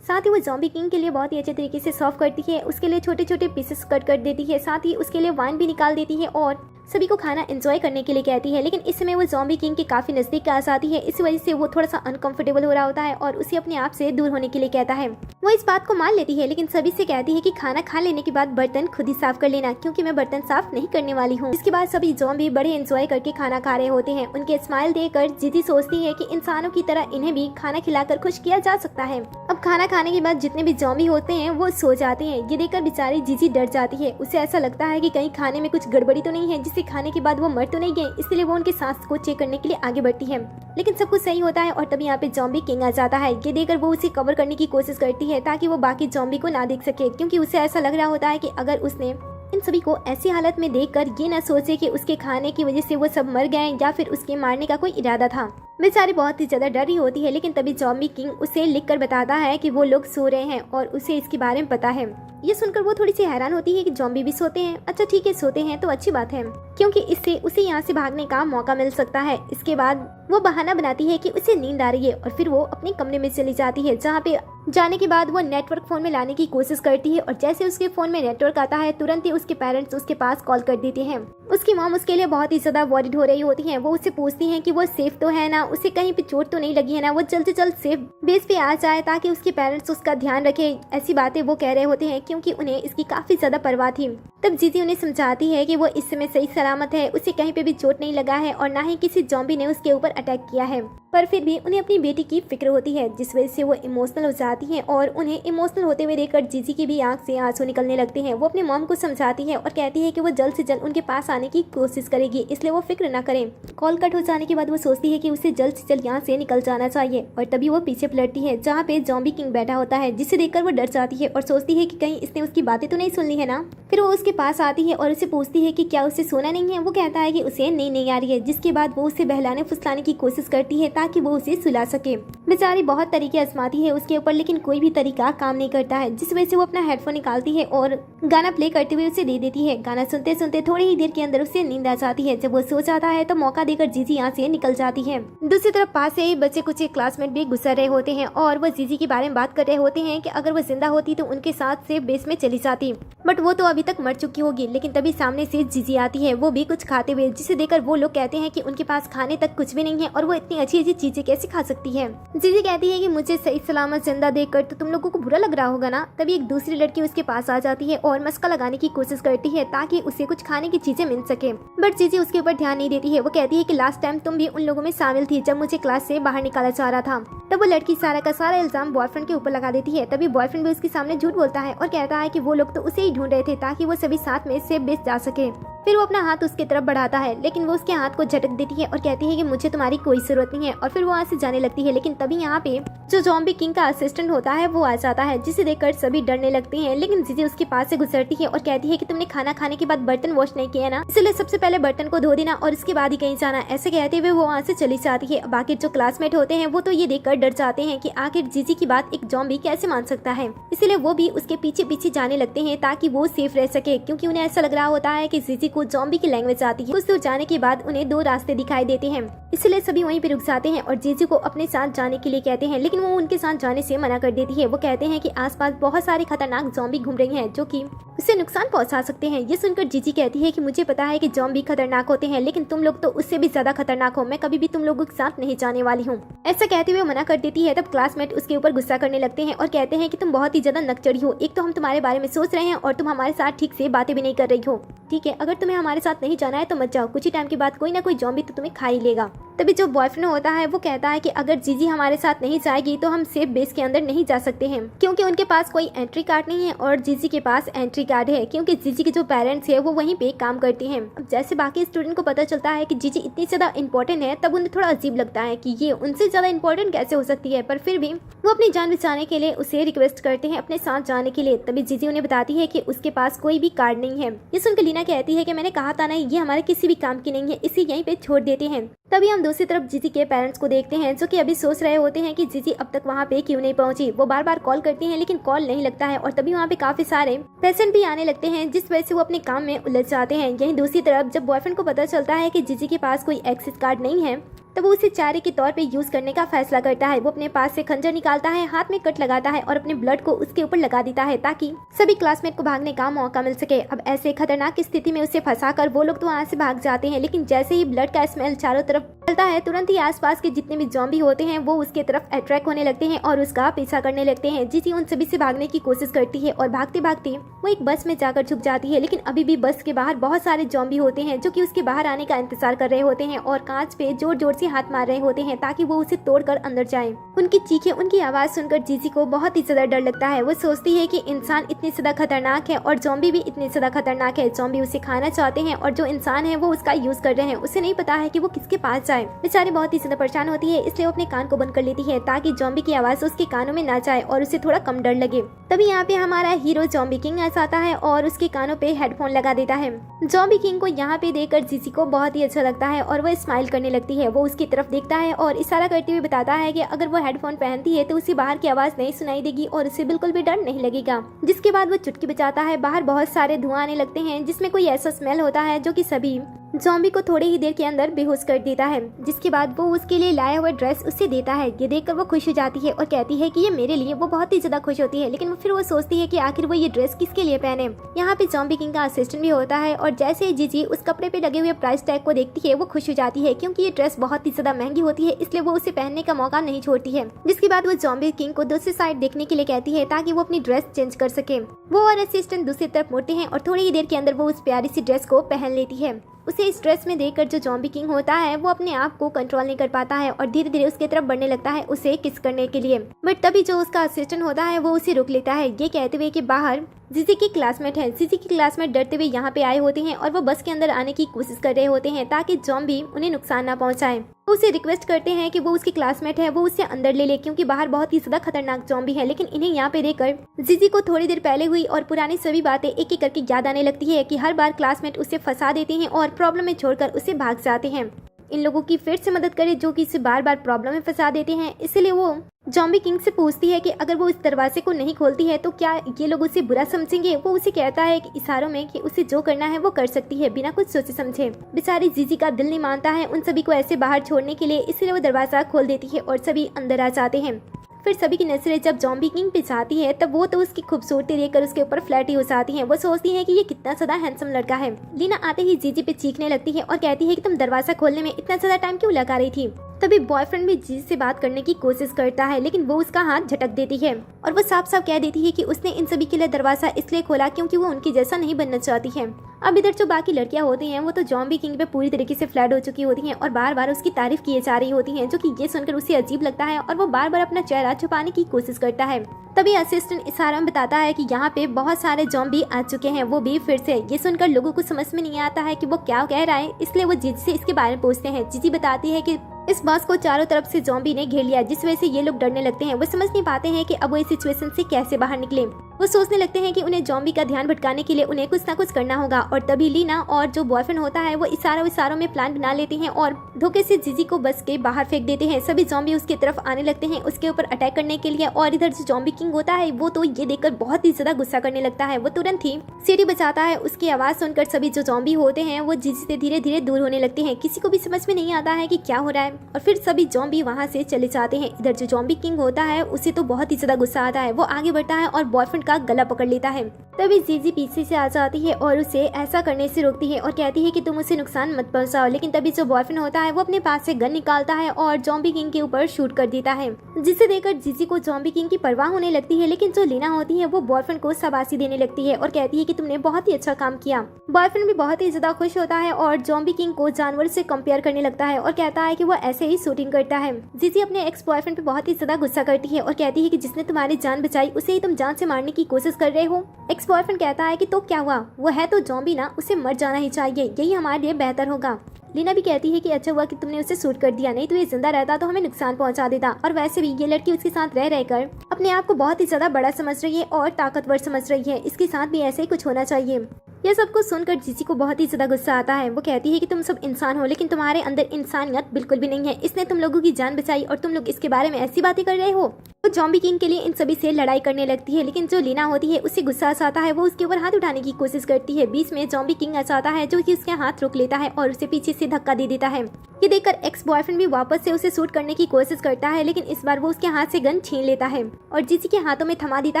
साथ ही वो ज़ॉम्बी किंग के लिए बहुत ही अच्छे तरीके से सर्व करती है, उसके लिए छोटे छोटे पीसेस कट कर देती है, साथ ही उसके लिए वाइन भी निकाल देती है और सभी को खाना एंजॉय करने के लिए कहती है। लेकिन इस समय वो ज़ॉम्बी किंग के काफी नजदीक आ जाती है, इस वजह से वो थोड़ा सा अनकंफर्टेबल हो रहा होता है और उसे अपने आप से दूर होने के लिए कहता है। वो इस बात को मान लेती है लेकिन सभी से कहती है कि खाना खा लेने के बाद बर्तन खुद ही साफ कर लेना, क्योंकि मैं बर्तन साफ नहीं करने वाली हूँ। इसके बाद सभी ज़ॉम्बी बड़े एंजॉय करके खाना खा रहे होते हैं। उनके स्माइल देखकर जीजी सोचती है कि इंसानों की तरह इन्हें भी खाना खिलाकर खुश किया जा सकता है। अब खाना खाने के बाद जितने भी ज़ॉम्बी होते हैं वो सो जाते हैं। ये देखकर बेचारी जीजी डर जाती है। उसे ऐसा लगता है कि कहीं खाने में कुछ गड़बड़ी तो नहीं है, जिससे खाने के बाद वो मर तो नहीं गए, इसलिए वो उनके सांस को चेक करने के लिए आगे बढ़ती है। लेकिन सब कुछ सही होता है और तभी यहाँ पे ज़ॉम्बी किंग आ जाता है। ये देखकर वो उसे कवर करने की कोशिश करती है ताकि वो बाकी ज़ॉम्बी को ना देख सके, क्योंकि उसे ऐसा लग रहा होता है कि अगर उसने इन सभी को ऐसी हालत में देखकर ये ना सोचे कि उसके खाने की वजह से वो सब मर गए या फिर उसके मारने का कोई इरादा था। बेचारी बहुत ही ज्यादा डर रही होती है। लेकिन तभी ज़ॉम्बी किंग उसे लिखकर बताता है कि वो लोग सो रहे हैं और उसे इसके बारे में पता है। ये सुनकर वो थोड़ी सी हैरान होती है कि ज़ॉम्बी भी सोते हैं। अच्छा ठीक है, सोते हैं तो अच्छी बात है, क्योंकि इससे उसे यहाँ से भागने का मौका मिल सकता है। इसके बाद वो बहाना बनाती है कि उसे नींद आ रही है और फिर वो अपने कमरे में चली जाती है, जहाँ पे जाने के बाद वो नेटवर्क फोन में लाने की कोशिश करती है और जैसे उसके फोन में नेटवर्क आता है तुरंत ही उसके पेरेंट्स उसके पास कॉल कर देते हैं। उसकी मॉम उसके लिए बहुत ही ज्यादा वॉरिड हो रही होती है। वो उससे पूछती हैं कि वो सेफ तो है ना, उसे कहीं पे चोट तो नहीं लगी है ना, वो जल्द से जल्द सेफ बेस पे आ जाए ताकि उसके पेरेंट्स उसका ध्यान रखे। ऐसी बातें वो कह रहे होते हैं क्योंकि उन्हें इसकी काफी ज्यादा परवाह थी। तब जीजी उन्हें समझाती है कि वो इस समय सही सलामत है, उसे कहीं पे भी चोट नहीं लगा है और ना ही किसी ज़ॉम्बी ने उसके ऊपर अटैक किया है। पर फिर भी उन्हें अपनी बेटी की फिक्र होती है, जिस वजह से वो इमोशनल हो जाती है और उन्हें इमोशनल होते हुए देखकर जीजी की भी आंख से आंसू निकलने लगते हैं। वो अपनी मॉम को समझाती है और कहती है कि वो जल्द से जल्द उनके पास आने की कोशिश करेगी, इसलिए वो फिक्र न करें। कॉल कट हो जाने के बाद वो सोचती है कि उसे जल्द से जल्द यहाँ से निकल जाना चाहिए और तभी वो पीछे पलटती है जहाँ पे ज़ॉम्बी किंग बैठा होता है, जिसे देखकर वो डर जाती है और सोचती है कि कहीं इसने उसकी बातें तो नहीं सुन ली है ना। फिर वो उसके पास आती है और उसे पूछती है कि क्या उसे सोना नहीं है। वो कहता है कि उसे नींद नहीं आ रही है, जिसके बाद वो उसे बहलाने फुसलाने की कोशिश करती है ताकि वो उसे सुला सके। बेचारी बहुत तरीके आजमाती है उसके ऊपर, लेकिन कोई भी तरीका काम नहीं करता है, जिस वजह से वो अपना हेडफोन निकालती है और गाना प्ले करते हुए उसे दे देती है। गाना सुनते सुनते थोड़ी ही देर के अंदर उसे नींद आ जाती है। जब वो सो जाता है तो मौका देकर जीजी यहाँ से निकल जाती है। दूसरी तरफ पास से ही बच्चे कुछ क्लासमेट भी गुजर रहे होते हैं और वो जीजी के बारे में बात कर रहे होते हैं कि अगर वो जिंदा होती तो उनके साथ से बेस में चली जाती, बट वो तो अभी तक मर चुकी होगी। लेकिन तभी सामने से जीजी आती है, वो भी कुछ खाते हुए, जिसे देखकर वो लोग कहते हैं कि उनके पास खाने तक कुछ भी नहीं है और वो इतनी अच्छी अच्छी चीजें कैसे खा सकती है। जीजी कहती है कि मुझे सही सलामत जिंदा देखकर तो तुम लोगों को बुरा लग रहा होगा ना। तभी एक दूसरी लड़की उसके पास आ जाती है और मस्का लगाने की कोशिश करती है ताकि उसे कुछ खाने की चीजें मिल सके, बट जीजी उसके ऊपर ध्यान नहीं देती है। वो कहती है कि लास्ट टाइम तुम भी उन लोगों में शामिल थी जब मुझे क्लास से बाहर निकाला जा रहा था। तब वो लड़की सारा का सारा इल्जाम बॉयफ्रेंड के ऊपर लगा देती है। तभी बॉयफ्रेंड भी उसके सामने झूठ बोलता है और कहता है कि वो लोग तो उसे ही ढूंढ रहे थे ताकि वो सभी साथ में सेफ बेस जा सके। फिर वो अपना हाथ उसकी तरफ बढ़ाता है, लेकिन वो उसके हाथ को झटक देती है और कहती है कि मुझे तुम्हारी कोई जरूरत नहीं है, और फिर वो वहाँ से जाने लगती है। लेकिन तभी यहाँ पे जो ज़ॉम्बी किंग का असिस्टेंट होता है वो आ जाता है, जिसे देखकर सभी डरने लगते हैं। लेकिन जीजी उसके पास से गुजरती है और कहती है कि तुमने खाना खाने के बाद बर्तन वॉश नहीं किया ना, इसलिए सबसे पहले बर्तन को धो देना और इसके बाद ही कहीं जाना। ऐसे कहते हुए वो वहाँ से चली जाती है। बाकी जो क्लासमेट होते हैं वो तो ये देखकर डर जाते हैं कि आखिर जीजी की बात एक ज़ॉम्बी कैसे मान सकता है, इसलिए वो भी उसके पीछे पीछे जाने लगते हैं ताकि वो सेफ रह सके, क्योंकि उन्हें ऐसा लग रहा होता है कि जीजी जीजी को जॉम्बी की लैंग्वेज आती है। कुछ दूर जाने के बाद उन्हें दो रास्ते दिखाई देते हैं, इसलिए सभी वहीं पे रुक जाते हैं और जीजी को अपने साथ जाने के लिए कहते हैं, लेकिन वो उनके साथ जाने से मना कर देती है। वो कहते हैं कि आसपास बहुत सारे खतरनाक जॉम्बी घूम रही हैं जो कि उसे नुकसान पहुंचा सकते हैं। ये सुनकर जीजी कहती है कि मुझे पता है कि जॉम्बी खतरनाक होते हैं, लेकिन तुम लोग तो उससे भी ज्यादा खतरनाक हो, मैं कभी भी तुम लोगों के साथ नहीं जाने वाली हूँ। ऐसा कहते हुए मना कर देती है। तब क्लासमेट उसके ऊपर गुस्सा करने लगते हैं और कहते हैं कि तुम बहुत ही ज्यादा नकचड़ी हो, एक तो हम तुम्हारे बारे में सोच रहे हैं और तुम हमारे साथ ठीक से बातें भी नहीं कर रही हो। ठीक है, अगर तुम्हें हमारे साथ नहीं जाना है तो मत जाओ, कुछ ही टाइम के बाद कोई ना कोई जॉम्बी तो तुम्हें खा ही लेगा। तभी जो बॉयफ्रेंड होता है वो कहता है कि अगर जीजी हमारे साथ नहीं जाएगी तो हम सेफ बेस के अंदर नहीं जा सकते हैं, क्योंकि उनके पास कोई एंट्री कार्ड नहीं है और जीजी के पास एंट्री कार्ड है, क्योंकि जीजी के जो पेरेंट्स है वो वहीं पे काम करते हैं। अब जैसे बाकी स्टूडेंट को पता चलता है कि जीजी इतनी ज्यादा इंपॉर्टेंट है, तब उन्हें थोड़ा अजीब लगता है कि ये उनसे ज्यादा इंपॉर्टेंट कैसे हो सकती है, पर फिर भी वो अपनी जान बचाने के लिए उसे रिक्वेस्ट करते हैं अपने साथ जाने के लिए। तभी जीजी उन्हें बताती है कि उसके पास कोई भी कार्ड नहीं है। ये सुनकर लीना कहती है कि मैंने कहा था ना, ये हमारे किसी भी काम की नहीं है, इसे यहीं पे छोड़ देते हैं। तभी हम दूसरी तरफ जीजी के पेरेंट्स को देखते हैं जो कि अभी सोच रहे होते हैं कि जीजी अब तक वहाँ पे क्यों नहीं पहुंची। वो बार बार कॉल करती हैं लेकिन कॉल नहीं लगता है और तभी वहाँ पे काफी सारे पेशेंट भी आने लगते हैं, जिस वजह से वो अपने काम में उलझ जाते हैं। यहीं दूसरी तरफ जब बॉयफ्रेंड को पता चलता है कि जीजी के पास कोई एक्सेस कार्ड नहीं है, तब वो उसे चारे के तौर पे यूज करने का फैसला करता है। वो अपने पास से खंजर निकालता है, हाथ में कट लगाता है और अपने ब्लड को उसके ऊपर लगा देता है ताकि सभी क्लासमेट को भागने का मौका मिल सके। अब ऐसे खतरनाक स्थिति में उसे फंसाकर वो लोग तो वहाँ से भाग जाते हैं, लेकिन जैसे ही ब्लड का स्मेल चारों तरफ चलता है, तुरंत ही आसपास के जितने भी जॉम्बी होते हैं वो उसके तरफ अट्रैक्ट होने लगते हैं और उसका पीछा करने लगते हैं। जीजी उन सभी से भागने की कोशिश करती है और भागते भागते वो एक बस में जाकर छुप जाती है, लेकिन अभी भी बस के बाहर बहुत सारे जॉम्बी होते हैं जो कि उसके बाहर आने का इंतजार कर रहे होते हैं और कांच पे जोर जोर से हाथ मार रहे होते हैं ताकि वो उसे तोड़कर अंदर जाए। उनकी चीखें, उनकी आवाज सुनकर जीजी को बहुत ही ज्यादा डर लगता है। वो सोचती है कि इंसान इतनी ज्यादा खतरनाक है और जॉम्बी भी इतनी ज्यादा खतरनाक है। जॉम्बी उसे खाना चाहते हैं और जो इंसान है वो उसका यूज कर रहे हैं। उसे नहीं पता है कि वो किसके पास जाए। बेचारी बहुत ही ज्यादा परेशान होती है, इसलिए वो अपने कान को बंद कर लेती है ताकि जॉम्बी की आवाज उसके कानों में ना जाए और उसे थोड़ा कम डर लगे। तभी यहाँ पे हमारा हीरो जॉम्बी किंग आ जाता है और उसके कानों पे हेडफोन लगा देता है। जॉम्बी किंग को यहाँ पे देखकर जीजी को बहुत ही अच्छा लगता है और वो स्माइल करने लगती है। वो उसकी तरफ देखता है और इशारा करते हुए बताता है कि अगर वो हेडफोन पहनती है तो उसे बाहर की आवाज नहीं सुनाई देगी और उसे बिल्कुल भी डर नहीं लगेगा। जिसके बाद वो चुटकी बजाता है। बाहर बहुत सारे धुआं आने लगते हैं जिसमें कोई ऐसा स्मेल होता है जो कि सभी जॉम्बी को थोड़ी ही देर के अंदर बेहोश कर देता है। जिसके बाद वो उसके लिए लाया हुआ ड्रेस उसे देता है। ये देखकर वो खुश हो जाती है और कहती है कि ये मेरे लिए। वो बहुत ही ज्यादा खुश होती है, लेकिन फिर वो सोचती है कि आखिर वो ये ड्रेस किसके लिए पहने। यहाँ पे जॉम्बी किंग का असिस्टेंट भी होता है और जैसे ही जीजी उस कपड़े पे लगे हुए प्राइस टैग को देखती है वो खुश हो जाती है, क्योंकि ये ड्रेस बहुत ही ज्यादा महंगी होती है, इसलिए वो उसे पहनने का मौका नहीं छोड़ती है। जिसके बाद वो जॉम्बी किंग को दूसरी साइड देखने के लिए कहती है ताकि वो अपनी ड्रेस चेंज कर सके। वो और असिस्टेंट दूसरी तरफ मुड़ते हैं और थोड़ी ही देर के अंदर वो उस प्यारी सी ड्रेस को पहन लेती है। उसे इस ड्रेस में देखकर जो जॉम्बी किंग होता है वो अपने आप को कंट्रोल नहीं कर पाता है और धीरे धीरे उसके तरफ बढ़ने लगता है उसे किस करने के लिए। बट तभी जो उसका असिस्टेंट होता है वो उसे रोक लेता है, ये कहते हुए कि बाहर जीजी की क्लासमेट है। जीजी की क्लासमेट डरते हुए यहाँ पे आए होते हैं और वो बस के अंदर आने की कोशिश कर रहे होते हैं ताकि जॉम्बी उन्हें नुकसान ना पहुंचाए। वो उसे रिक्वेस्ट करते हैं कि वो उसकी क्लासमेट है वो उससे अंदर ले ले, क्योंकि बाहर बहुत ही ज्यादा खतरनाक जॉम्बी है। लेकिन इन्हें यहाँ पे देखकर जीजी को थोड़ी देर पहले हुई और पुरानी सभी बातें एक एक करके याद आने लगती है कि हर बार क्लासमेट उसे फंसा देते हैं और प्रॉब्लम में छोड़कर उसे भाग जाते हैं। इन लोगों की फिर से मदद करे जो कि इसे बार बार प्रॉब्लम में फंसा देते हैं। इसलिए वो जॉम्बी किंग से पूछती है कि अगर वो इस दरवाजे को नहीं खोलती है तो क्या ये लोग उसे बुरा समझेंगे। वो उसे कहता है कि इशारों में कि उसे जो करना है वो कर सकती है बिना कुछ सोचे समझे। बेचारी जीजी का दिल नहीं मानता है उन सभी को ऐसे बाहर छोड़ने के लिए, इसलिए वो दरवाजा खोल देती है और सभी अंदर आ जाते हैं। फिर सभी की नजरें जब जॉम्बी किंग पे जाती है तब वो तो उसकी खूबसूरती देखकर उसके ऊपर फ्लैट ही हो जाती हैं। वो सोचती है कि ये कितना ज्यादा हैंडसम लड़का है। लीना आते ही जीजी पे चीखने लगती है और कहती है कि तुम दरवाजा खोलने में इतना ज्यादा टाइम क्यों लगा रही थी। तभी बॉयफ्रेंड भी जीजी से बात करने की कोशिश करता है, लेकिन वो उसका हाथ झटक देती है और वो साफ साफ कह देती है कि उसने इन सभी के लिए दरवाजा इसलिए खोला क्योंकि वो उनकी जैसा नहीं बनना चाहती है। अब इधर जो बाकी लड़कियां होती हैं वो तो जॉम्बी किंग पे पूरी तरीके से फ्लैट हो चुकी होती हैं और बार बार उसकी तारीफ किए जा रही होती हैं, जो कि ये सुनकर उसे अजीब लगता है और वो बार बार अपना चेहरा छुपाने की कोशिश करता है। तभी असिस्टेंट इशारा में बताता है कि यहाँ पे बहुत सारे जॉम्बी आ चुके हैं, वो भी फिर से। ये सुनकर लोगों को समझ में नहीं आता है कि वो क्या कह रहा है, इसलिए वो जीजी से इसके बारे में पूछते हैं। जीजी बताती है कि इस बस को चारों तरफ से जॉम्बी ने घेर लिया, जिस वजह से ये लोग डरने लगते हैं। वो समझ नहीं पाते हैं कि अब वो इस सिचुएशन से कैसे बाहर निकले। वो सोचने लगते हैं कि उन्हें जॉम्बी का ध्यान भटकाने के लिए उन्हें कुछ ना कुछ करना होगा। और तभी लीना और जो बॉयफ्रेंड होता है वो इशारों में प्लान बना लेते हैं और धोखे से जीजी को बस के बाहर फेंक देते हैं। सभी जॉम्बी उसकी तरफ आने लगते हैं उसके ऊपर अटैक करने के लिए। और इधर जो जॉम्बी किंग होता है वो तो ये देखकर बहुत ही ज्यादा गुस्सा करने लगता है। वो तुरंत ही सीढ़ी बचाता है। उसकी आवाज सुनकर सभी जो जॉम्बी होते हैं वो जीजी से धीरे धीरे दूर होने लगते हैं। किसी को भी समझ में नहीं आता है कि क्या हो रहा है और फिर सभी जॉम्बी वहाँ से चले जाते हैं। इधर जो जॉम्बी किंग होता है उसे तो बहुत ही ज्यादा गुस्सा आता है। वो आगे बढ़ता है और बॉयफ्रेंड का गला पकड़ लेता है। तभी जीजी पीछे से आ जाती है और उसे ऐसा करने से रोकती है और कहती है कि तुम उसे नुकसान मत पहुंचाओ। लेकिन तभी जो बॉयफ्रेंड होता है वो अपने पास से गन निकालता है और जॉम्बी किंग के ऊपर शूट कर देता है, जिसे देखकर जीजी को जॉम्बी किंग की परवाह होने लगती है। लेकिन जो लीना होती है वो बॉयफ्रेंड को शाबाशी देने लगती है और कहती है कि तुमने बहुत ही अच्छा काम किया। बॉयफ्रेंड भी बहुत ही ज्यादा खुश होता है और जॉम्बी किंग को जानवर से कंपेयर करने लगता है और कहता है कि वो ऐसे ही शूटिंग करता है। जीजी अपने एक्स बॉयफ्रेंड पे बहुत ही ज्यादा गुस्सा करती है और कहती है कि जिसने तुम्हारी जान बचाई उसे ही तुम जान से मारने की कोशिश कर रहे हो। एक्स बॉयफ्रेंड कहता है कि तो क्या हुआ, वो है तो जॉम्बी ना, उसे मर जाना ही चाहिए, यही हमारे लिए बेहतर होगा। लीना भी कहती है कि अच्छा हुआ कि तुमने उसे शूट कर दिया, नहीं तो ये जिंदा रहता तो हमें नुकसान पहुंचा देता। और वैसे भी ये लड़की उसके साथ रह रहकर अपने आप को बहुत ही ज्यादा बड़ा समझ रही है और ताकतवर समझ रही है, इसके साथ भी ऐसे ही कुछ होना चाहिए। यह सब कुछ सुनकर जीजी को बहुत ही ज्यादा गुस्सा आता है। वो कहती है कि तुम सब इंसान हो लेकिन तुम्हारे अंदर इंसानियत बिल्कुल भी नहीं है। इसने तुम लोगों की जान बचाई और तुम लोग इसके बारे में ऐसी बातें कर रहे हो। वो जॉम्बी किंग के लिए इन सभी से लड़ाई करने लगती है। लेकिन जो लीना होती है उससे गुस्सा आता है। वो उसके ऊपर हाथ उठाने की कोशिश करती है। बीच में जॉम्बी किंग आ जाता है जो कि उसके हाथ रोक लेता है और उसे पीछे से धक्का दे देता है। ये देखकर एक्स बॉयफ्रेंड भी वापस से उसे शूट करने की कोशिश करता है, लेकिन इस बार वो उसके हाथ से गन छीन लेता है और जीजी के हाथों में थमा देता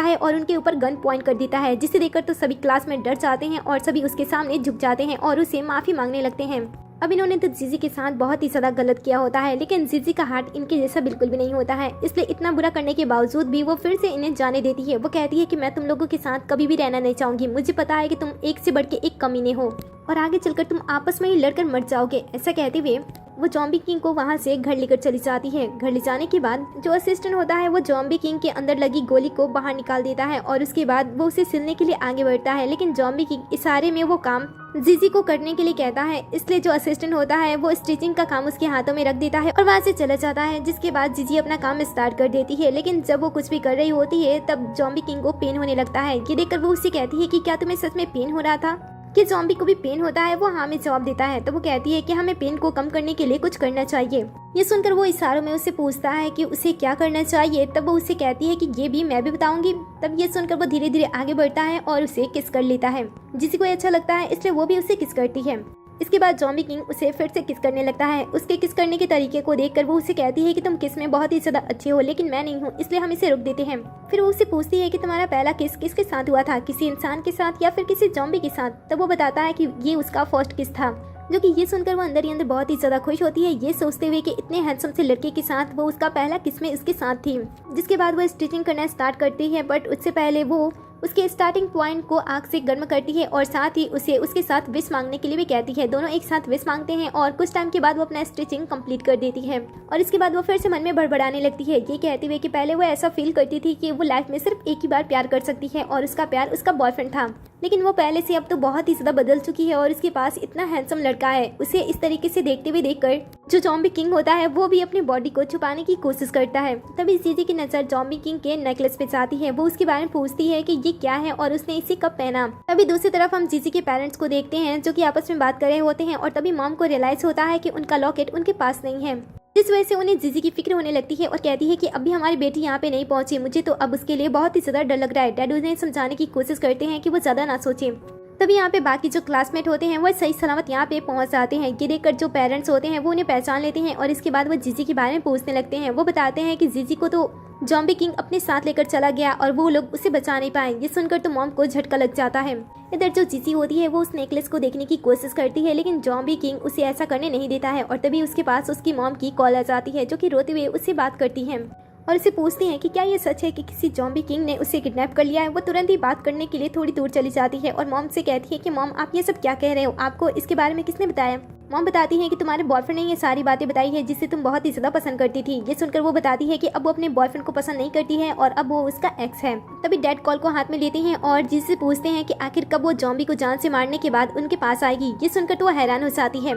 है और उनके ऊपर गन पॉइंट कर देता है, जिसे देखकर तो सभी क्लास में डर जाते हैं और सभी उसके सामने झुक जाते हैं और उसे माफी मांगने लगते हैं। अब इन्होंने तो जीजी के साथ बहुत ही ज्यादा गलत किया होता है, लेकिन जीजी का हार्ट इनके जैसा बिल्कुल भी नहीं होता है, इसलिए इतना बुरा करने के बावजूद भी वो फिर से इन्हें जाने देती है। वो कहती है कि मैं तुम लोगों के साथ कभी भी रहना नहीं चाहूंगी, मुझे पता है कि तुम एक से बढ़ के एक कमीने हो और आगे चलकर तुम आपस में ही लड़कर मर जाओगे। ऐसा कहते हुए वो जॉम्बी किंग को वहाँ से घर लेकर चली जाती है। घर ले जाने के बाद जो असिस्टेंट होता है वो जॉम्बी किंग के अंदर लगी गोली को बाहर निकाल देता है और उसके बाद वो उसे सिलने के लिए आगे बढ़ता है, लेकिन जॉम्बी किंग इशारे में वो काम जीजी को करने के लिए कहता है, इसलिए जो असिस्टेंट होता है वो स्टिचिंग का काम उसके हाथों में रख देता है और वहाँ से चला जाता है। जिसके बाद जीजी अपना काम स्टार्ट कर देती है, लेकिन जब वो कुछ भी कर रही होती है तब जॉम्बी किंग को पेन होने लगता है। ये देखकर वो उससे कहती है कि क्या तुम्हें सच में पेन हो रहा था, कि जॉम्बी को भी पेन होता है। वो हाँ में जवाब देता है। तो वो कहती है कि हमें पेन को कम करने के लिए कुछ करना चाहिए। ये सुनकर वो इशारों में उससे पूछता है कि उसे क्या करना चाहिए। तब वो उससे कहती है कि ये भी मैं भी बताऊंगी। तब ये सुनकर वो धीरे धीरे आगे बढ़ता है और उसे किस कर लेता है। जिसी को अच्छा लगता है इसलिए वो भी उसे किस करती है। इसके बाद जॉम्बी किंग उसे फिर से किस करने लगता है। उसके किस करने के तरीके को देखकर वो उसे कहती है कि तुम किस में बहुत ही ज्यादा अच्छे हो, लेकिन मैं नहीं हूँ, इसलिए हम इसे रोक देते हैं। फिर वो उससे पूछती है कि तुम्हारा पहला किस किसके साथ हुआ था, किसी इंसान के साथ या फिर किसी जॉम्बी के साथ। तब वो बताता है कि ये उसका फर्स्ट किस था, जो कि ये सुनकर वो अंदर ही अंदर बहुत ही ज्यादा खुश होती है, ये सोचते हुए कि इतने हैंडसम से लड़के के साथ वो उसका पहला किस में उसके साथ थी। जिसके बाद वो स्टिचिंग करना स्टार्ट करती है, बट उससे पहले वो उसके स्टार्टिंग पॉइंट को आग से गर्म करती है और साथ ही उसे उसके साथ विश मांगने के लिए भी कहती है। दोनों एक साथ विश मांगते हैं और कुछ टाइम के बाद वो अपना स्टिचिंग कंप्लीट कर देती है और इसके बाद वो फिर से मन में बड़बड़ाने लगती है, ये कहते हुए कि पहले वो ऐसा फील करती थी कि वो लाइफ में सिर्फ एक ही बार प्यार कर सकती है और उसका प्यार उसका बॉयफ्रेंड था, लेकिन वो पहले से अब तो बहुत ही ज्यादा बदल चुकी है और उसके पास इतना हैंडसम लड़का है। उसे इस तरीके से देखते हुए देखकर जो जॉम्बी किंग होता है वो भी अपनी बॉडी को छुपाने की कोशिश करता है। तभी जीजी की नजर जॉम्बी किंग के नेकलेस पे जाती है। वो उसके बारे में पूछती है कि ये क्या है और उसने इसे कब पहना। तभी दूसरी तरफ हम जीजी के पेरेंट्स को देखते हैं जो कि आपस में बात कर रहे होते हैं और तभी मॉम को रियलाइज होता है कि उनका लॉकेट उनके पास नहीं है, जिस वजह से उन्हें जीजी की फिक्र होने लगती है और कहती है कि अभी हमारी बेटी यहाँ पे नहीं पहुंची, मुझे तो अब उसके लिए बहुत ही ज्यादा डर लग रहा है। डैड उन्हें समझाने की कोशिश करते हैं कि वो ज्यादा ना सोचे। तभी यहाँ पे बाकी जो क्लासमेट होते हैं वो सही सलामत यहाँ पे पहुँच जाते हैं। ये देखकर जो पेरेंट्स होते हैं वो उन्हें पहचान लेते हैं और इसके बाद वो जीजी के बारे में पूछने लगते हैं। वो बताते हैं कि जीजी को तो जॉम्बी किंग अपने साथ लेकर चला गया और वो लोग उसे बचा नहीं पाए। ये सुनकर तो मॉम को झटका लग जाता है। इधर जो जीजी होती है वो उस नेकलेस को देखने की कोशिश करती है, लेकिन जॉम्बी किंग उसे ऐसा करने नहीं देता है और तभी उसके पास उसकी मॉम की कॉल आ जाती है, जो कि रोते हुए उससे बात करती है और उसे पूछती हैं कि क्या ये सच है कि किसी जॉम्बी किंग ने उसे किडनैप कर लिया है। वो तुरंत ही बात करने के लिए थोड़ी दूर चली जाती है और मॉम से कहती है कि मॉम आप ये सब क्या कह रहे हो, आपको इसके बारे में किसने बताया। मॉम बताती है कि तुम्हारे बॉयफ्रेंड ने ये सारी बातें बताई है जिसे तुम बहुत ही ज्यादा पसंद करती थी। ये सुनकर वो बताती है कि अब वो अपने बॉयफ्रेंड को पसंद नहीं करती है और अब वो उसका एक्स है। तभी डैड कॉल को हाथ में लेते हैं और जिससे पूछते हैं कि आखिर कब वो जॉम्बी को जान से मारने के बाद उनके पास आएगी। ये सुनकर तो वो हैरान हो जाती है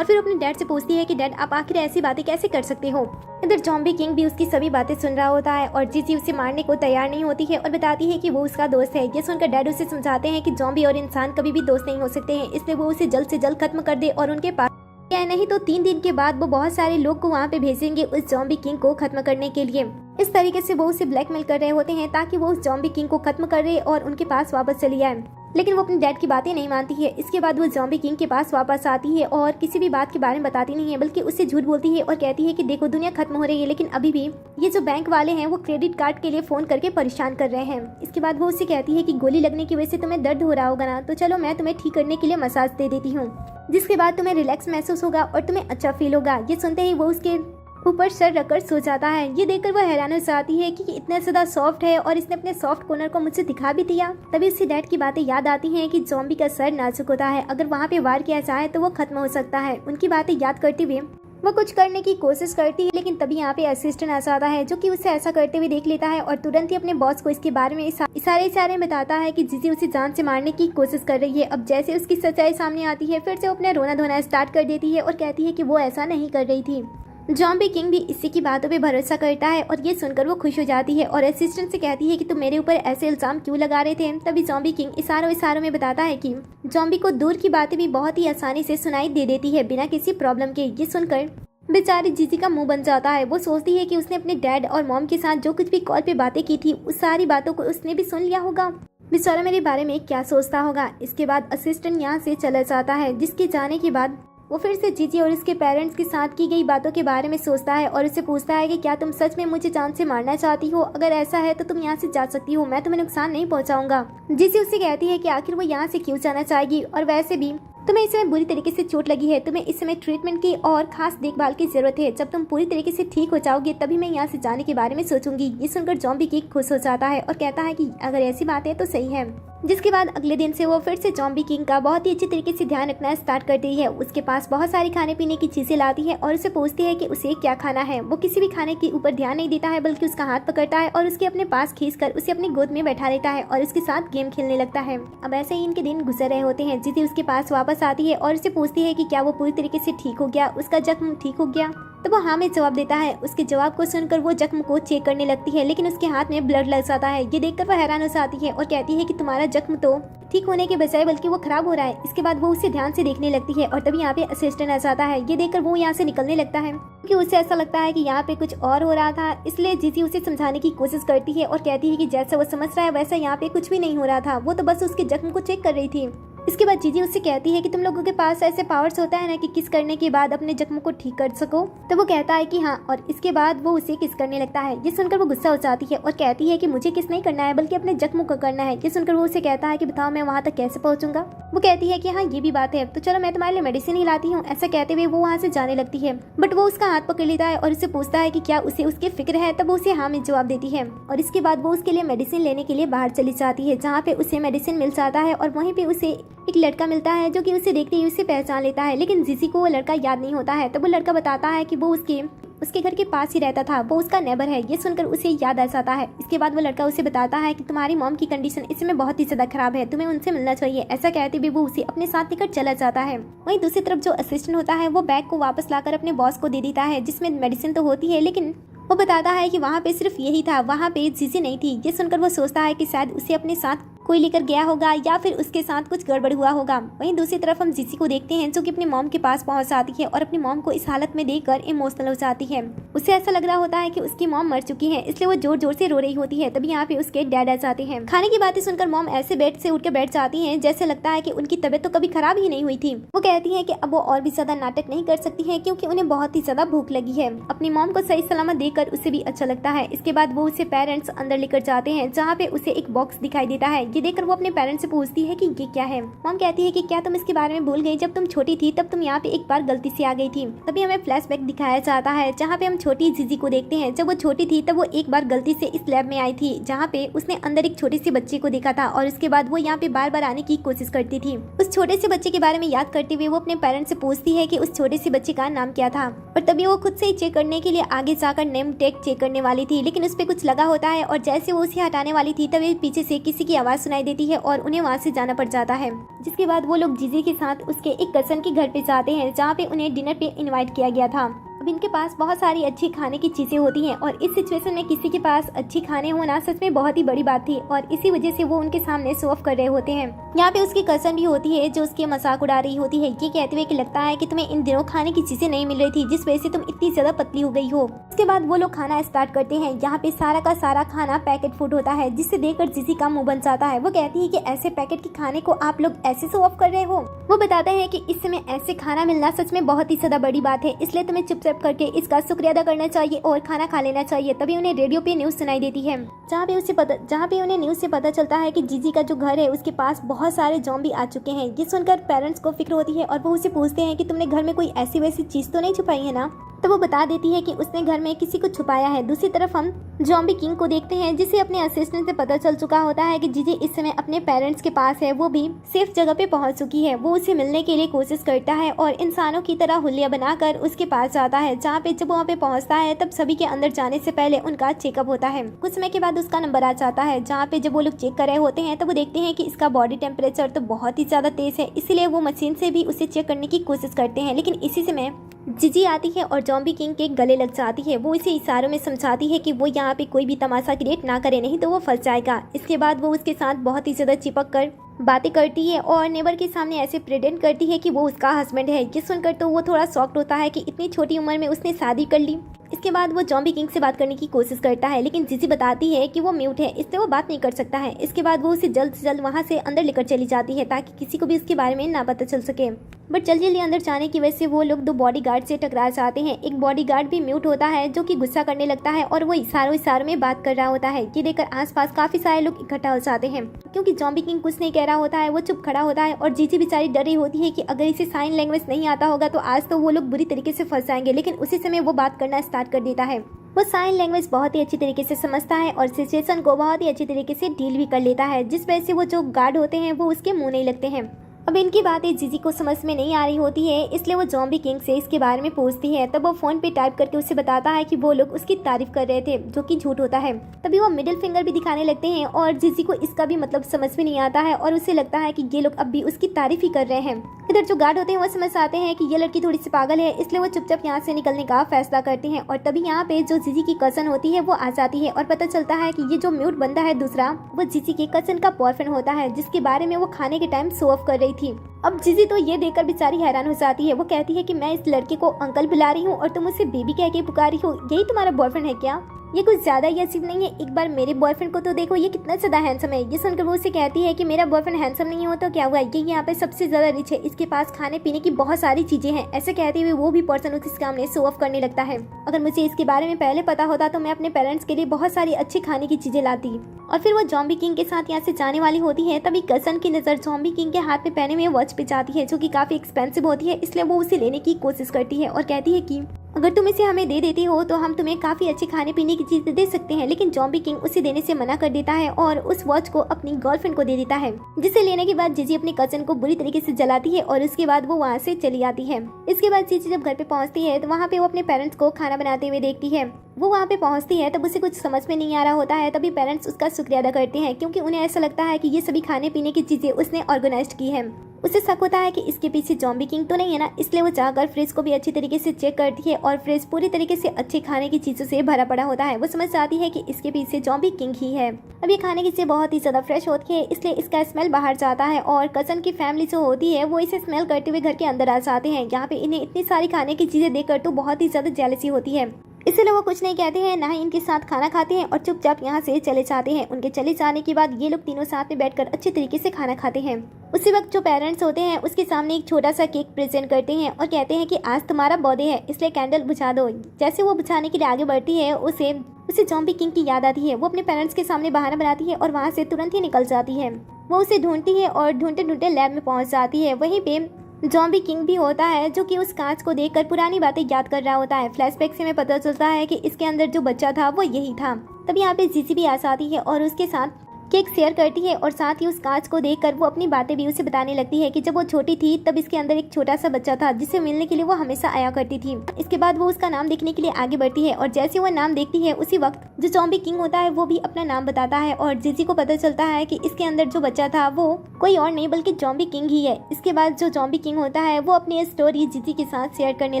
और फिर अपने डैड से पूछती है कि डैड आप आखिर ऐसी बातें कैसे कर सकते हो। इधर जॉम्बी किंग भी उसकी सभी बातें सुन रहा होता है और जीजी उसे मारने को तैयार नहीं होती है और बताती है कि वो उसका दोस्त है। ये सुनकर डैड उसे समझाते हैं कि जॉम्बी और इंसान कभी भी दोस्त नहीं हो सकते हैं, इसलिए वो उसे जल्द से जल्द खत्म कर दे और उनके पास या नहीं तो 3 दिन के बाद वो बहुत सारे लोग को वहाँ पे भेजेंगे उस जॉम्बी किंग को खत्म करने के लिए। इस तरीके से वो उसे ब्लैकमेल कर रहे होते हैं ताकि वो उस जॉम्बी किंग को खत्म कर दे और उनके पास वापस चली आए, लेकिन वो अपने डैड की बातें नहीं मानती है। इसके बाद वो जॉम्बी किंग के पास वापस आती है और किसी भी बात के बारे में बताती नहीं है, बल्कि उससे झूठ बोलती है और कहती है कि देखो दुनिया खत्म हो रही है, लेकिन अभी भी ये जो बैंक वाले हैं वो क्रेडिट कार्ड के लिए फोन करके परेशान कर रहे हैं। इसके बाद वो उससे कहती है कि गोली लगने की वजह से तुम्हें दर्द हो रहा होगा ना, तो चलो मैं तुम्हें ठीक करने के लिए मसाज दे देती हूँ, जिसके बाद तुम्हें रिलैक्स महसूस होगा और तुम्हें अच्छा फील होगा। ये सुनते ही वो उसके ऊपर सर रखकर सो जाता है। ये देखकर वह हैरान हो जाती है कि इतना ज्यादा सॉफ्ट है और इसने अपने सॉफ्ट कॉर्नर को मुझसे दिखा भी दिया। तभी उससे डैड की बातें याद आती हैं कि जॉम्बी का सर नाजुक होता है, अगर वहाँ पे वार किया जाए तो वो खत्म हो सकता है। उनकी बातें याद करते हुए वो कुछ करने की कोशिश करती है, लेकिन तभी यहाँ पे असिस्टेंट आ जाता है जो कि उसे ऐसा करते हुए देख लेता है और तुरंत ही अपने बॉस को इसके बारे में इशारे में बताता है कि जीजी उसे जान से मारने की कोशिश कर रही है। अब जैसे उसकी सच्चाई सामने आती है फिर से वो अपना रोना धोना स्टार्ट कर देती है और कहती है कि वो ऐसा नहीं कर रही थी। जॉम्बी किंग भी इसी की बातों पे भरोसा करता है और ये सुनकर वो खुश हो जाती है और असिस्टेंट से कहती है कि तुम मेरे ऊपर ऐसे इल्जाम क्यों लगा रहे थे। तभी जॉम्बी किंग इशारों में बताता है कि जॉम्बी को दूर की बातें भी बहुत ही आसानी से सुनाई दे देती है बिना किसी प्रॉब्लम के। ये सुनकर बेचारी जीजी का मुंह बन जाता है। वो सोचती है कि उसने अपने डैड और मॉम के साथ जो कुछ भी कॉल पे बातें की थी उस सारी बातों को उसने भी सुन लिया होगा। बेचारा मेरे बारे में क्या सोचता होगा। इसके बाद असिस्टेंट यहाँ से चला जाता है, जिसके जाने के बाद वो फिर से जीजी और उसके पेरेंट्स के साथ की गई बातों के बारे में सोचता है और उससे पूछता है कि क्या तुम सच में मुझे जान से मारना चाहती हो? अगर ऐसा है तो तुम यहाँ से जा सकती हो, मैं तुम्हें नुकसान नहीं पहुँचाऊंगा। जीजी उससे कहती है कि आखिर वो यहाँ से क्यों जाना चाहेगी और वैसे भी तुम्हें इस समय बुरी तरीके से चोट लगी है, तुम्हें इस समय ट्रीटमेंट की और खास देखभाल की जरूरत है। जब तुम पूरी तरीके से ठीक हो जाओगे तभी मैं यहाँ से जाने के बारे में सोचूंगी। ये सुनकर जॉम्बी किंग खुश हो जाता है और कहता है कि अगर ऐसी बात है तो सही है। जिसके बाद अगले दिन से वो फिर से जॉम्बी किंग का बहुत ही अच्छी तरीके से ध्यान रखना स्टार्ट करती है। उसके पास बहुत सारी खाने पीने की चीजें लाती है और उसे पूछती है कि उसे क्या खाना है। वो किसी भी खाने के ऊपर ध्यान नहीं देता है, बल्कि उसका हाथ पकड़ता है और उसके अपने पास खींचकर उसे अपनी गोद में बैठा लेता है और उसके साथ गेम खेलने लगता है। अब ऐसे ही इनके दिन गुजर रहे होते हैं। जीजी उसके पास वापस आती है और उसे पूछती है कि क्या वो पूरी तरीके से ठीक हो गया, उसका जख्म ठीक हो गया। तो वो हाँ में जवाब देता है। उसके जवाब को सुनकर वो जख्म को चेक करने लगती है, लेकिन उसके हाथ में ब्लड लग जाता है। ये देखकर वो हैरान हो जाती है और कहती है कि तुम्हारा जख्म तो ठीक होने के बजाय बल्कि वो खराब हो रहा है। इसके बाद वो उसे ध्यान से देखने लगती है और तभी यहाँ पे असिस्टेंट आ जाता है। ये देखकर वो यहाँ से निकलने लगता है क्योंकि उसे ऐसा लगता है कि यहाँ पे कुछ और हो रहा था। इसलिए जीजी उसे समझाने की कोशिश करती है और कहती है कि जैसा वो समझ रहा है वैसा यहाँ पे कुछ भी नहीं हो रहा था, वो तो बस उसके जख्म को चेक कर रही थी। इसके बाद जीजी उससे कहती है कि तुम लोगों के पास ऐसे पावर्स होता है ना कि किस करने के बाद अपने जख्म को ठीक कर सको। तो वो कहता है कि हाँ, और इसके बाद वो उसे किस करने लगता है। ये सुनकर वो गुस्सा हो जाती है और कहती है कि मुझे किस नहीं करना है बल्कि अपने जख्म को करना है। ये सुनकर वो उसे कहता है कि बताओ मैं वहाँ तक कैसे पहुँचूंगा। वो कहती है कि हाँ ये भी बात है, तो चलो मैं तुम्हारे लिए मेडिसिन ही लाती हूँ। ऐसा कहते हुए वो वहाँ से जाने लगती है, बट वो उसका हाथ पकड़ लेता है और उससे पूछता है कि क्या उसे उसकी फिक्र है। तब वो उसे हाँ में जवाब देती है और इसके बाद वो उसके लिए मेडिसिन लेने के लिए बाहर चली जाती है, जहाँ पे उसे मेडिसिन मिल जाता है और वहीं पे उसे एक लड़का मिलता है जो कि उसे देखते ही उसे पहचान लेता है। लेकिन जीजी को वो लड़का याद नहीं होता है। तो वो लड़का बताता है कि वो उसके घर के पास ही रहता था, वो उसका नेबर है। ये सुनकर उसे याद आ जाता है। इसके बाद वो लड़का उसे बताता है कि तुम्हारी मॉम की कंडीशन इस समय बहुत ही ज्यादा खराब है, तुम्हें उनसे मिलना चाहिए। ऐसा कहते हुए वो उसे अपने साथ लेकर चला जाता है। वहीं दूसरी तरफ जो असिस्टेंट होता है वो बैग को वापस लाकर अपने बॉस को दे देता है, जिसमें मेडिसिन तो होती है, लेकिन वो बताता है कि वहाँ पे सिर्फ यही था, वहाँ पे जीजी नहीं थी। ये सुनकर वो सोचता है कि शायद उसे अपने साथ कोई लेकर गया होगा या फिर उसके साथ कुछ गड़बड़ हुआ होगा। वहीं दूसरी तरफ हम जीजी को देखते हैं जो कि अपनी मॉम के पास पहुंच जाती है और अपनी मॉम को इस हालत में देखकर इमोशनल हो जाती है। उसे ऐसा लग रहा होता है कि उसकी मॉम मर चुकी है, इसलिए वो जोर जोर से रो रही होती है। तभी यहाँ पे उसके डैड आ जाते हैं। खाने की बातें सुनकर मॉम ऐसे बेड से उठ के बैठ जाती है जैसे लगता है कि उनकी तबीयत तो कभी खराब ही नहीं हुई थी। वो कहती है कि अब वो और भी ज्यादा नाटक नहीं कर सकती है क्योंकि उन्हें बहुत ही ज्यादा भूख लगी है। अपनी मॉम को सही सलामत देखकर उसे भी अच्छा लगता है। इसके बाद वो उसे पेरेंट्स अंदर लेकर जाते हैं, जहाँ पे उसे एक बॉक्स दिखाई देता है। ये देखकर वो अपने पेरेंट्स से पूछती है कि ये क्या है। मॉम कहती है कि क्या तुम इसके बारे में भूल गई, जब तुम छोटी थी तब तुम यहाँ पे एक बार गलती से आ गई थी। तभी हमें फ्लैशबैक दिखाया जाता है जहाँ पे हम छोटी जीजी को देखते हैं। जब वो छोटी थी तब वो एक बार गलती से इस लैब में आई थी, जहाँ पे उसने अंदर एक छोटे से बच्चे को देखा था और उसके बाद वो यहाँ पे बार बार आने की कोशिश करती थी। उस छोटे से बच्चे के बारे में याद करते हुए वो अपने पेरेंट्स से पूछती है कि उस छोटे से बच्चे का नाम क्या था। और तभी वो खुद से ही चेक करने के लिए आगे जाकर नेम टैग चेक करने वाली थी, लेकिन उस पर कुछ लगा होता है और जैसे वो उसे हटाने वाली थी तभी पीछे से किसी की आवाज सुनाई देती है और उन्हें वहाँ से जाना पड़ जाता है। जिसके बाद वो लोग जीजी के साथ उसके एक कजन के घर पे जाते हैं, जहाँ पे उन्हें डिनर पे इनवाइट किया गया था। अब इनके पास बहुत सारी अच्छी खाने की चीजें होती हैं और इस सिचुएशन में किसी के पास अच्छी खाने होना सच में बहुत ही बड़ी बात थी और इसी वजह से वो उनके सामने शो ऑफ कर रहे होते हैं। यहाँ पे उसकी कजन भी होती है जो उसके मजाक उड़ा रही होती है, ये कहते हुए कि लगता है कि तुम्हें इन दिनों खाने की चीजें नहीं मिल रही थी जिस वजह से तुम इतनी ज्यादा पतली हो गई हो। उसके बाद वो लोग खाना स्टार्ट करते हैं। यहाँ पे सारा का सारा खाना पैकेट फूड होता है, जिससे देखकर जीजी का मुंह बन जाता है। वो कहती है कि ऐसे पैकेट के खाने को आप लोग ऐसे शो ऑफ कर रहे हो। वो बताते हैं कि इस समय ऐसे खाना मिलना सच में बहुत ही ज्यादा बड़ी बात है, इसलिए तुम्हें चुपचाप करके इसका शुक्रिया अदा करना चाहिए और खाना खा लेना चाहिए। तभी उन्हें रेडियो पे न्यूज सुनाई देती है, जहाँ पे उन्हें न्यूज से पता चलता है कि जीजी का जो घर है उसके पास बहुत सारे ज़ॉम्बी आ चुके हैं। ये सुनकर पेरेंट्स को फिक्र होती है और वो उसे पूछते हैं कि तुमने घर में कोई ऐसी वैसी चीज तो नहीं छुपाई है ना। तो वो बता देती है कि उसने घर में किसी को छुपाया है। दूसरी तरफ हम ज़ॉम्बी किंग को देखते हैं, जिसे अपने असिस्टेंट से पता चल चुका होता है कि जीजी इस समय अपने पेरेंट्स के पास है, वो भी सेफ जगह पे पहुंच चुकी है। वो उसे मिलने के लिए कोशिश करता है और इंसानों की तरह हुलिया बनाकर उसके पास जाता है, जहाँ पे जब वहाँ पे पहुंचता है तब सभी के अंदर जाने से पहले उनका चेकअप होता है। कुछ समय के बाद उसका नंबर आ जाता है, जहाँ पे जब वो लोग चेक कर रहे होते हैं तब वो देखते हैं कि इसका बॉडी टेम्परेचर तो बहुत ही ज्यादा तेज है, इसलिए वो मशीन से भी उसे चेक करने की कोशिश करते हैं। लेकिन इसी समय जीजी आती है और ज़ॉम्बी किंग के गले लग जाती है। वो इसे इशारों में समझाती है कि वो यहाँ पे कोई भी तमाशा क्रिएट ना करे, नहीं तो वो फंस जाएगा। इसके बाद वो उसके साथ बहुत ही ज्यादा चिपक कर बातें करती है और नेबर के सामने ऐसे प्रेटेंड करती है कि वो उसका हस्बैंड है। ये सुनकर तो वो थोड़ा शॉक्ड होता है कि इतनी छोटी उम्र में उसने शादी कर ली। इसके बाद वो ज़ॉम्बी किंग से बात करने की कोशिश करता है, लेकिन जीजी बताती है कि वो म्यूट है, इसलिए वो बात नहीं कर सकता है। इसके बाद वो उसे जल्द से जल्द वहाँ से अंदर लेकर चली जाती है ताकि किसी को भी उसके बारे में ना पता चल सके। बट जल्दी जल्दी अंदर जाने की वजह से वो लोग दो बॉडीगार्ड से टकरा जाते हैं। एक बॉडीगार्ड भी म्यूट होता है जो कि गुस्सा करने लगता है और वो इशारों में बात कर रहा होता है। ये देखकर आसपास काफी सारे लोग इकट्ठा हो जाते हैं। क्योंकि ज़ॉम्बी किंग कुछ नहीं कह रहा होता है, वो चुप खड़ा होता है और जीजी बेचारी डर रही होती है कि अगर इसे साइन लैंग्वेज नहीं आता होगा तो आज तो वो लोग बुरी तरीके से फंस जाएंगे। लेकिन उसी समय वो बात करना स्टार्ट कर देता है। वो साइन लैंग्वेज बहुत ही अच्छी तरीके से समझता है और सिचुएशन को बहुत ही अच्छी तरीके से डील भी कर लेता है, जिस वजह से वो जो गार्ड होते हैं वो उसके मुंह नहीं लगते हैं। अब इनकी बातें जीजी को समझ में नहीं आ रही होती है, इसलिए वो ज़ॉम्बी किंग से इसके बारे में पूछती है। तब वो फोन पे टाइप करके उसे बताता है कि वो लोग उसकी तारीफ कर रहे थे, जो कि झूठ होता है। तभी वो मिडिल फिंगर भी दिखाने लगते हैं और जीजी को इसका भी मतलब समझ में नहीं आता है और उसे लगता है कि ये लोग अब भी उसकी तारीफ ही कर रहे हैं। इधर जो गार्ड होते हैं वो समझ आते हैं कि ये लड़की थोड़ी सी पागल है, इसलिए वो चुपचाप यहाँ से निकलने का फैसला करते हैं। और तभी यहाँ पे जो जीजी की कजन होती है वो आ जाती है और पता चलता है कि ये जो म्यूट बंदा है दूसरा, वो जीजी के कजन का बॉयफ्रेंड होता है, जिसके बारे में वो खाने के टाइम शो ऑफ कर रही थी। अब जीजी तो ये देखकर बेचारी हैरान हो जाती है। वो कहती है कि मैं इस लड़के को अंकल बुला रही हूँ और तुम उसे बेबी कह के पुकारी हो, यही तुम्हारा बॉयफ्रेंड है क्या? ये कुछ ज्यादा ही अजीब नहीं है? एक बार मेरे बॉयफ्रेंड को तो देखो, ये कितना ज्यादा हैंडसम है। ये सुनकर वो उसे कहती है कि मेरा बॉयफ्रेंड हैंडसम नहीं हो तो क्या हुआ, ये यहाँ पे सबसे ज्यादा रिच है, इसके पास खाने पीने की बहुत सारी चीजें हैं। ऐसे कहते हुए वो भी पर्सन उसके सामने शो ऑफ करने लगता है। अगर मुझे इसके बारे में पहले पता होता तो मैं अपने पेरेंट्स के लिए बहुत सारी अच्छी खाने की चीजें लाती। और फिर वो ज़ॉम्बी किंग के साथ यहाँ से जाने वाली होती है, तभी कजन की नजर ज़ॉम्बी किंग के हाथ में पहने हुए वॉच पे जाती है, जो कि काफी एक्सपेंसिव होती है। इसलिए वो उसे लेने की कोशिश करती है और कहती है कि अगर तुम इसे हमें दे देती हो तो हम तुम्हें काफी अच्छी खाने पीने की चीजें दे सकते हैं। लेकिन ज़ॉम्बी किंग उसे देने से मना कर देता है और उस वॉच को अपनी गर्लफ्रेंड को दे देता है, जिसे लेने के बाद जीजी अपने कजन को बुरी तरीके से जलाती है और उसके बाद वो वहाँ से चली आती है। इसके बाद जीजी जब घर पे पहुँचती है तो वहाँ पे वो अपने पेरेंट्स को खाना बनाते हुए देखती है। वो वहाँ पे पहुँचती है तब उसे कुछ समझ में नहीं आ रहा होता है। तभी पेरेंट्स उसका शुक्रिया अदा करते हैं, क्योंकि उन्हें ऐसा लगता है कि ये सभी खाने पीने की चीजें उसने ऑर्गेनाइज की है। उसे शक होता है कि इसके पीछे ज़ॉम्बी किंग तो नहीं है ना, इसलिए वो जाकर फ्रिज को भी अच्छी तरीके से चेक करती है और फ्रिज पूरी तरीके से अच्छे खाने की चीजों से भरा पड़ा होता है। वो समझ जाती है कि इसके पीछे ज़ॉम्बी किंग ही है। अब ये खाने की चीजें बहुत ही ज्यादा फ्रेश होती है, इसलिए इसका स्मेल बाहर जाता है और कजन की फैमिली जो होती है वो इसे स्मेल करते हुए घर के अंदर आ जाते हैं। यहाँ पे इन्हें इतनी सारी खाने की चीजें देखकर तो बहुत ही ज्यादा जेलसी होती है, इसलिए वो कुछ नहीं कहते हैं, ना ही इनके साथ खाना खाते हैं और चुपचाप यहाँ से चले जाते हैं। उनके चले जाने के बाद ये लोग तीनों साथ में बैठकर अच्छे तरीके से खाना खाते हैं। उसी वक्त जो पेरेंट्स होते हैं उसके सामने एक छोटा सा केक प्रेजेंट करते हैं और कहते हैं कि आज तुम्हारा बर्थडे है, इसलिए कैंडल बुझा दो। जैसे वो बुझाने के लिए आगे बढ़ती है उसे ज़ॉम्बी किंग की याद आती है। वो अपने पेरेंट्स के सामने बहाना बनाती है और वहाँ से तुरंत ही निकल जाती है। वो उसे ढूंढती है और ढूंढते ढूंढते लैब में पहुँच जाती है। वहीं पे ज़ॉम्बी किंग भी होता है, जो कि उस कांच को देखकर पुरानी बातें याद कर रहा होता है। फ्लैशबैक से हमें पता चलता है कि इसके अंदर जो बच्चा था वो यही था। तब यहाँ पे जीजी भी आ जाती है और उसके साथ केक शेयर करती है और साथ ही उस कांच को देखकर वो अपनी बातें भी उसे बताने लगती है कि जब वो छोटी थी तब इसके अंदर एक छोटा सा बच्चा था जिसे मिलने के लिए वो हमेशा आया करती थी। इसके बाद वो उसका नाम देखने के लिए आगे बढ़ती है और जैसे वो नाम देखती है उसी वक्त जो ज़ॉम्बी किंग होता है वो भी अपना नाम बताता है और जीजी को पता चलता है कि इसके अंदर जो बच्चा था वो कोई और नहीं बल्कि ज़ॉम्बी किंग ही है। इसके बाद जो ज़ॉम्बी किंग होता है वो अपनी स्टोरी जीजी के साथ शेयर करने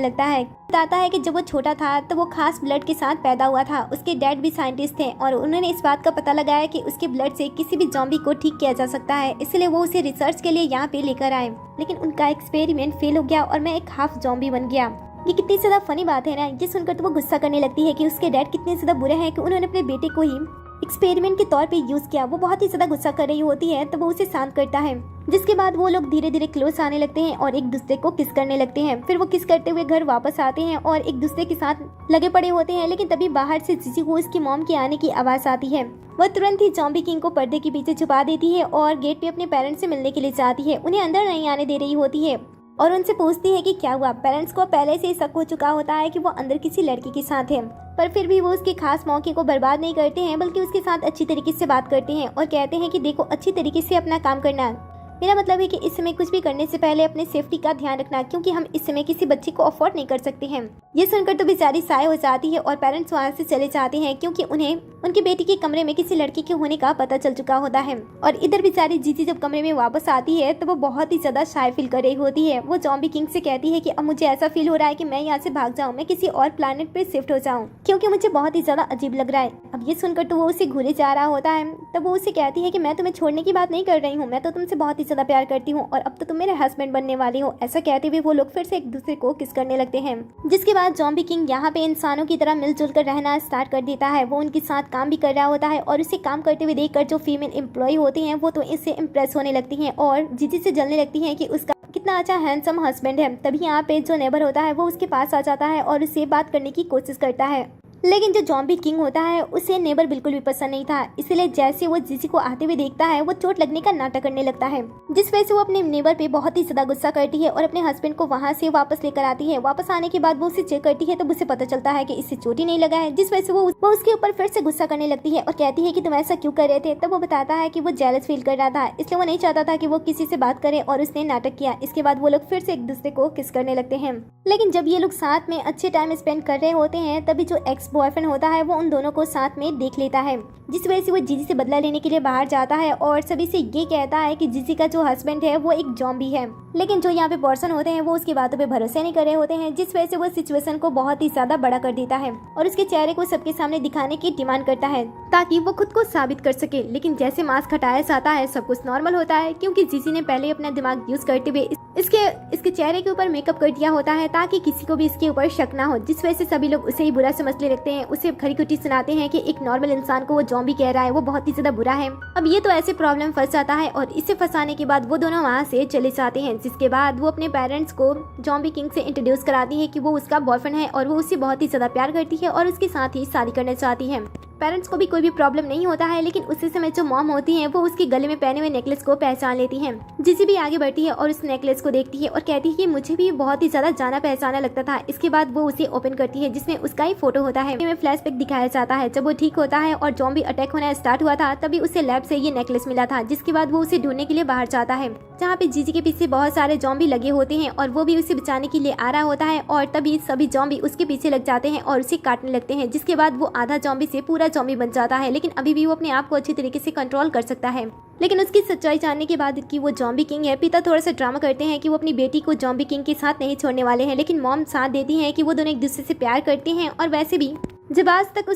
लगता है। बताता है कि जब वो छोटा था तो वो खास ब्लड के साथ पैदा हुआ था। उसके डैड भी साइंटिस्ट थे और उन्होंने इस बात का पता लगाया कि उसके ब्लड से किसी भी ज़ॉम्बी को ठीक किया जा सकता है, इसलिए वो उसे रिसर्च के लिए यहाँ पे लेकर आए। लेकिन उनका एक्सपेरिमेंट फेल हो गया और मैं एक हाफ ज़ॉम्बी बन गया। ये कितनी ज्यादा फनी बात है ना। ये सुनकर तो वो गुस्सा करने लगती है कि उसके डैड कितने ज्यादा बुरे हैं कि उन्होंने अपने बेटे को ही एक्सपेरिमेंट के तौर पे यूज किया। वो बहुत ही ज्यादा गुस्सा कर रही होती है तो वो उसे शांत करता है, जिसके बाद वो लोग धीरे धीरे क्लोज आने लगते हैं और एक दूसरे को किस करने लगते हैं। फिर वो किस करते हुए घर वापस आते हैं और एक दूसरे के साथ लगे पड़े होते हैं। लेकिन तभी बाहर से जीजी को उसकी मॉम के आने की आवाज आती है। वह तुरंत ही ज़ॉम्बी किंग को पर्दे के पीछे छुपा देती है और गेट पे अपने पेरेंट्स से मिलने के लिए जाती है। उन्हें अंदर नहीं आने दे रही होती है और उनसे पूछती है कि क्या हुआ। पेरेंट्स को पहले से ही शक हो चुका होता है कि वो अंदर किसी लड़की के साथ है, पर फिर भी वो उसके खास मौके को बर्बाद नहीं करते हैं बल्कि उसके साथ अच्छी तरीके से बात करते हैं और कहते हैं कि देखो अच्छी तरीके से अपना काम करना। मेरा मतलब है कि इस समय कुछ भी करने से पहले अपने सेफ्टी का ध्यान रखना, क्योंकि हम इस समय किसी बच्चे को अफोर्ड नहीं कर सकते हैं। ये सुनकर तो बेचारी साय हो जाती है और पेरेंट्स वहाँ से चले जाते हैं क्योंकि उन्हें उनकी बेटी के कमरे में किसी लड़की के होने का पता चल चुका होता है। और इधर बेचारी जीजी जब कमरे में वापस आती है तो वो बहुत ही ज्यादा शाय फील कर रही होती है। वो ज़ॉम्बी किंग से कहती है कि अब मुझे ऐसा फील हो रहा है कि मैं यहाँ से भाग जाऊँ, मैं किसी और प्लैनेट पे शिफ्ट हो जाऊँ, क्योंकि मुझे बहुत ही ज्यादा अजीब लग रहा है। अब ये सुनकर तो वो उसे घूरे जा रहा होता है। तब वो उसे कहती है कि मैं तुम्हें छोड़ने की बात नहीं कर रही हूँ, मैं तो तुमसे बहुत ही ज्यादा प्यार करती हूँ और अब तो तुम मेरे हस्बैंड बनने वाले हो। ऐसा कहते हुए वो लोग फिर से एक दूसरे को किस करने लगते हैं, जिसके बाद ज़ॉम्बी किंग यहाँ पे इंसानों की तरह मिलजुल कर रहना स्टार्ट कर देता है। वो उनके साथ काम भी कर रहा होता है और उसे काम करते हुए देखकर जो फीमेल एम्प्लॉय होती हैं वो तो इससे इम्प्रेस होने लगती हैं और जीजी से जलने लगती हैं कि उसका कितना अच्छा हैंडसम हस्बैंड है। तभी यहाँ पे जो नेबर होता है वो उसके पास आ जाता है और उससे बात करने की कोशिश करता है। लेकिन जो ज़ॉम्बी किंग होता है उसे नेबर बिल्कुल भी पसंद नहीं था, इसलिए जैसे वो जीजी को आते हुए देखता है वो चोट लगने का नाटक करने लगता है, जिस वजह से वो अपने नेबर पे बहुत ही ज्यादा गुस्सा करती है और अपने हस्बैंड को वहाँ से वापस लेकर आती है। वापस आने के बाद वो उसे चेक करती है तब उसे पता चलता है कि इससे चोट ही नहीं लगा है, जिस वजह से वो उसके ऊपर फिर से गुस्सा करने लगती है और कहती है कि तुम ऐसा क्यों कर रहे थे। तब वो बताता है कि वो जेलस फील कर रहा था, इसलिए वो नहीं चाहता था कि वो किसी से बात करे और उसने नाटक किया। इसके बाद वो लोग फिर से एक दूसरे को किस करने लगते हैं। लेकिन जब ये लोग साथ में अच्छे टाइम स्पेंड कर रहे होते हैं तभी जो एक्स बॉयफ्रेंड होता है वो उन दोनों को साथ में देख लेता है, जिस वजह से वो जीजी से बदला लेने के लिए बाहर जाता है और सभी से ये कहता है कि जीजी का जो हस्बैंड है वो एक ज़ॉम्बी है। लेकिन जो यहाँ पे पर्सन होते हैं वो उसकी बातों पे भरोसा नहीं कर रहे होते हैं, जिस वजह से वो सिचुएशन को बहुत ही ज्यादा बड़ा कर देता है और उसके चेहरे को सबके सामने दिखाने की डिमांड करता है ताकि वो खुद को साबित कर सके। लेकिन जैसे मास्क हटाया जाता है सब कुछ नॉर्मल होता है, क्योंकि जीजी ने पहले अपना दिमाग यूज करते हुए इसके चेहरे के ऊपर मेकअप कर दिया होता है ताकि किसी को भी इसके ऊपर शक ना हो, जिस वजह से सभी लोग उसे ही बुरा समझने लगते हैं। उसे खरी खुटी सुनाते हैं कि एक नॉर्मल इंसान को वो ज़ॉम्बी कह रहा है, वो बहुत ही ज्यादा बुरा है। अब ये तो ऐसे प्रॉब्लम फंस जाता है और इसे फंसाने के बाद वो दोनों वहाँ से चले जाते हैं, जिसके बाद वो अपने पेरेंट्स को ज़ॉम्बी किंग से इंट्रोड्यूस कराती है कि वो उसका बॉयफ्रेंड है और वो उससे बहुत ही ज्यादा प्यार करती है और उसके साथ ही शादी करना चाहती है। पेरेंट्स को भी कोई भी प्रॉब्लम नहीं होता है, लेकिन उसी समय जो मॉम होती हैं वो उसके गले में पहने हुए नेकलेस को पहचान लेती हैं। जीजी भी आगे बढ़ती है और उस नेकलेस को देखती है और कहती है कि मुझे भी बहुत ही ज्यादा जाना पहचाना लगता था। इसके बाद वो उसे ओपन करती है जिसमें उसका ही फोटो होता है। में फ्लैशबैक दिखाया जाता है जब वो ठीक होता है और ज़ॉम्बी अटैक होना स्टार्ट हुआ था, तभी उसे लैब से ये नेकलेस मिला था, जिसके बाद वो उसे ढूंढने के लिए बाहर जाता है, जहाँ पे जीजी के पीछे बहुत सारे ज़ॉम्बी लगे होते हैं और वो भी उसे बचाने के लिए आ रहा होता है और तभी सभी ज़ॉम्बी उसके पीछे लग जाते हैं और उसे काटने लगते हैं, जिसके बाद वो आधा ज़ॉम्बी से पूरा ज़ॉम्बी बन जाता है। लेकिन अभी भी वो अपने आप को अच्छी तरीके से कंट्रोल कर सकता है। लेकिन उसकी सच्चाई जानने के बाद कि वो ज़ॉम्बी किंग है, पिता थोड़ा सा ड्रामा करते हैं कि वो अपनी बेटी को ज़ॉम्बी किंग के साथ नहीं छोड़ने वाले हैं, लेकिन मॉम साथ देती हैं कि वो दोनों एक दूसरे से प्यार करते हैं और वैसे भी जब आज तक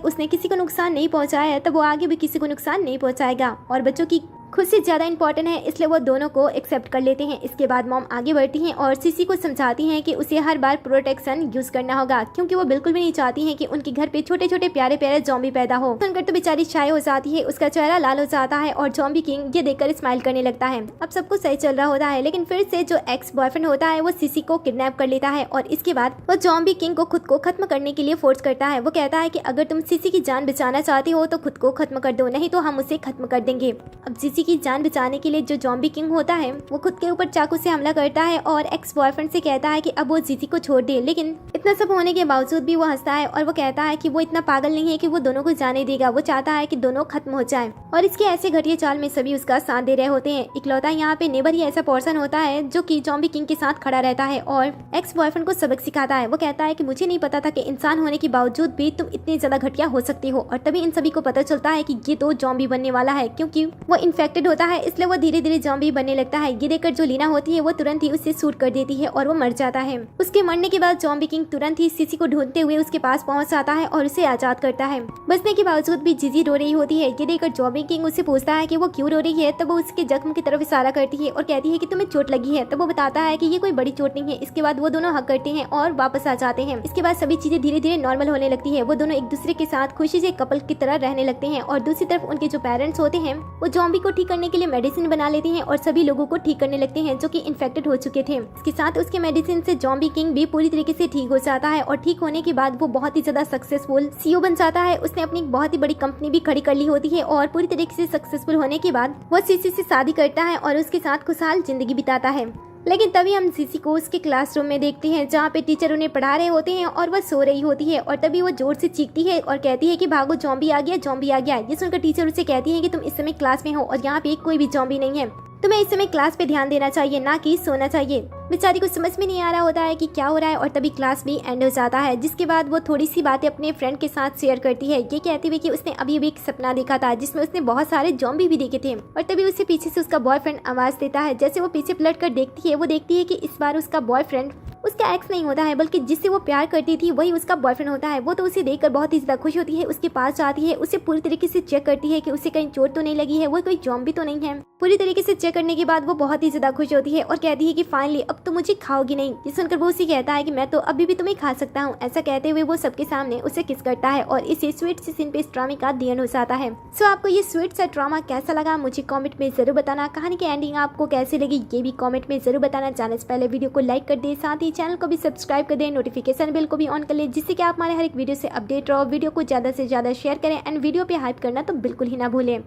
उसने किसी को नुकसान नहीं पहुंचाया है तब वो आगे भी किसी को नुकसान नहीं पहुंचाएगा और बच्चों की खुद से ज़्यादा इंपॉर्टेंट है, इसलिए वो दोनों को एक्सेप्ट कर लेते हैं। इसके बाद मॉम आगे बढ़ती हैं और सीसी को समझाती हैं कि उसे हर बार प्रोटेक्शन यूज करना होगा, क्योंकि वो बिल्कुल भी नहीं चाहती हैं कि उनके घर पे छोटे छोटे प्यारे प्यारे ज़ॉम्बी पैदा हो। सुनकर तो बेचारी शाय हो जाती है, उसका चेहरा लाल हो जाता है और ज़ॉम्बी किंग ये देखकर स्माइल करने लगता है। अब सब कुछ सही चल रहा होता है, लेकिन फिर से जो एक्स बॉयफ्रेंड होता है वो सीसी को किडनैप कर लेता है और इसके बाद वो ज़ॉम्बी किंग को खुद को खत्म करने के लिए फोर्स करता है। वो कहता है कि अगर तुम सीसी की जान बचाना चाहती हो तो खुद को खत्म कर दो, नहीं तो हम उसे खत्म कर देंगे। अब सीसी की जान बचाने के लिए जो जॉम्बी किंग होता है वो खुद के ऊपर चाकू से हमला करता है और एक्स बॉयफ्रेंड से कहता है कि अब वो जीजी को छोड़ दे। लेकिन इतना सब होने के बावजूद भी वो हंसता है और वो कहता है कि वो इतना पागल नहीं है कि वो दोनों को जाने देगा। वो चाहता है कि दोनों खत्म हो जाए और इसके ऐसे घटिया चाल में सभी उसका साथ दे रहे होते हैं। इकलौता यहाँ पे नेबर ही ऐसा पर्सन होता है जो कि जॉम्बी किंग के साथ खड़ा रहता है और एक्स बॉयफ्रेंड को सबक सिखाता है। वो कहता है कि मुझे नहीं पता था कि इंसान होने के बावजूद भी तुम इतने ज्यादा घटिया हो सकती हो। और तभी इन सभी को पता चलता है कि ये तो जॉम्बी बनने वाला है, क्योंकि वो इन्फेक्टेड होता है, इसलिए वो धीरे धीरे जॉम्बी बनने लगता है। ये देखकर जो लीना होती है वो तुरंत ही उसे शूट कर देती है और वो मर जाता है। उसके मरने के बाद जॉम्बी किंग तुरंत ही सीसी को ढूंढते हुए उसके पास पहुंच जाता है और उसे आजाद करता है। बचने के बावजूद भी जीजी रो रही होती है। ये देखकर जॉम्बी किंग उससे पूछता है कि वो क्यों रो रही है। तब वो उसके जख्म की तरफ इशारा करती है और कहती है कि तुम्हें चोट लगी है। तब वो बताता है कि ये कोई बड़ी चोट नहीं है। इसके बाद वो दोनों हक करते हैं और वापस आ जाते हैं। इसके बाद सभी चीजें धीरे धीरे नॉर्मल होने लगती है। वो दोनों एक दूसरे के साथ खुशी से कपल की तरह रहने लगते हैं और दूसरी तरफ उनके जो पेरेंट्स होते हैं वो जॉम्बी को ठीक करने के लिए मेडिसिन बना लेते हैं और सभी लोगों को ठीक करने लगते हैं जो कि इन्फेक्टेड हो चुके थे। इसके साथ उसके मेडिसिन से जॉम्बी किंग भी पूरी तरीके से ठीक हो जाता है और ठीक होने के बाद वो बहुत ही ज्यादा सक्सेसफुल सीईओ बन जाता है। उसने अपनी बहुत ही बड़ी कंपनी भी खड़ी कर ली होती है और पूरी तरीके से सक्सेसफुल होने के बाद वो सीसी से शादी करता है और उसके साथ खुशहाल जिंदगी बिताता है। लेकिन तभी हम सीसी को उसके क्लासरूम में देखते हैं जहाँ पे टीचर उन्हें पढ़ा रहे होते हैं और वह सो रही होती है और तभी वो जोर से चीखती है और कहती है कि भागो, जॉम्बी आ गया, जॉम्बी आ गया। ये सुनकर टीचर उसे कहती है कि तुम इस समय क्लास में हो और यहाँ पे कोई भी जॉम्बी नहीं है। तुम्हें इस समय क्लास पे ध्यान देना चाहिए, ना कि सोना चाहिए। बेचारी को समझ में नहीं आ रहा होता है कि क्या हो रहा है और तभी क्लास भी एंड हो जाता है। जिसके बाद वो थोड़ी सी बातें अपने फ्रेंड के साथ शेयर करती है, ये कहती हुई कि उसने अभी अभी एक सपना देखा था जिसमें उसने बहुत सारे जॉम्बी भी देखे थे। और तभी उसे पीछे से उसका बॉयफ्रेंड आवाज देता है। जैसे वो पीछे पलट कर देखती है, वो देखती है कि इस बार उसका बॉयफ्रेंड उसका एक्स नहीं होता है बल्कि जिससे वो प्यार करती थी वही उसका बॉयफ्रेंड होता है। वो तो उसे देखकर बहुत ही ज्यादा खुश होती है, उसके पास जाती है, उसे पूरी तरीके से चेक करती है कि उसे कहीं चोट तो नहीं लगी है, वो कोई जॉम्बी तो नहीं है। पूरी तरीके से चेक करने के बाद वो बहुत ही ज्यादा खुश होती है और कहती है कि फाइनली अब तो मुझे खाओगी नहीं। ये सुनकर वो उसे कहता है कि मैं तो अभी भी तुम्हें खा सकता हूँ। ऐसा कहते हुए वो सबके सामने उसे किस करता है और इसे स्वीट से सीन पे इस ड्रामे का दी एंड हो जाता है। सो आपको ये स्वीट सा ड्रामा कैसा लगा मुझे कमेंट में जरूर बताना। कहानी की एंडिंग आपको कैसी लगी ये भी कमेंट में जरूर बताना। जाने से पहले वीडियो को लाइक कर दे, साथ ही चैनल को भी सब्सक्राइब कर दें, नोटिफिकेशन बेल को भी ऑन कर ले, जिससे कि आप हमारे हर एक वीडियो से अपडेट रहो। वीडियो को ज्यादा से ज्यादा शेयर करें एंड वीडियो पे हाइप करना तो बिल्कुल ही ना भूलें।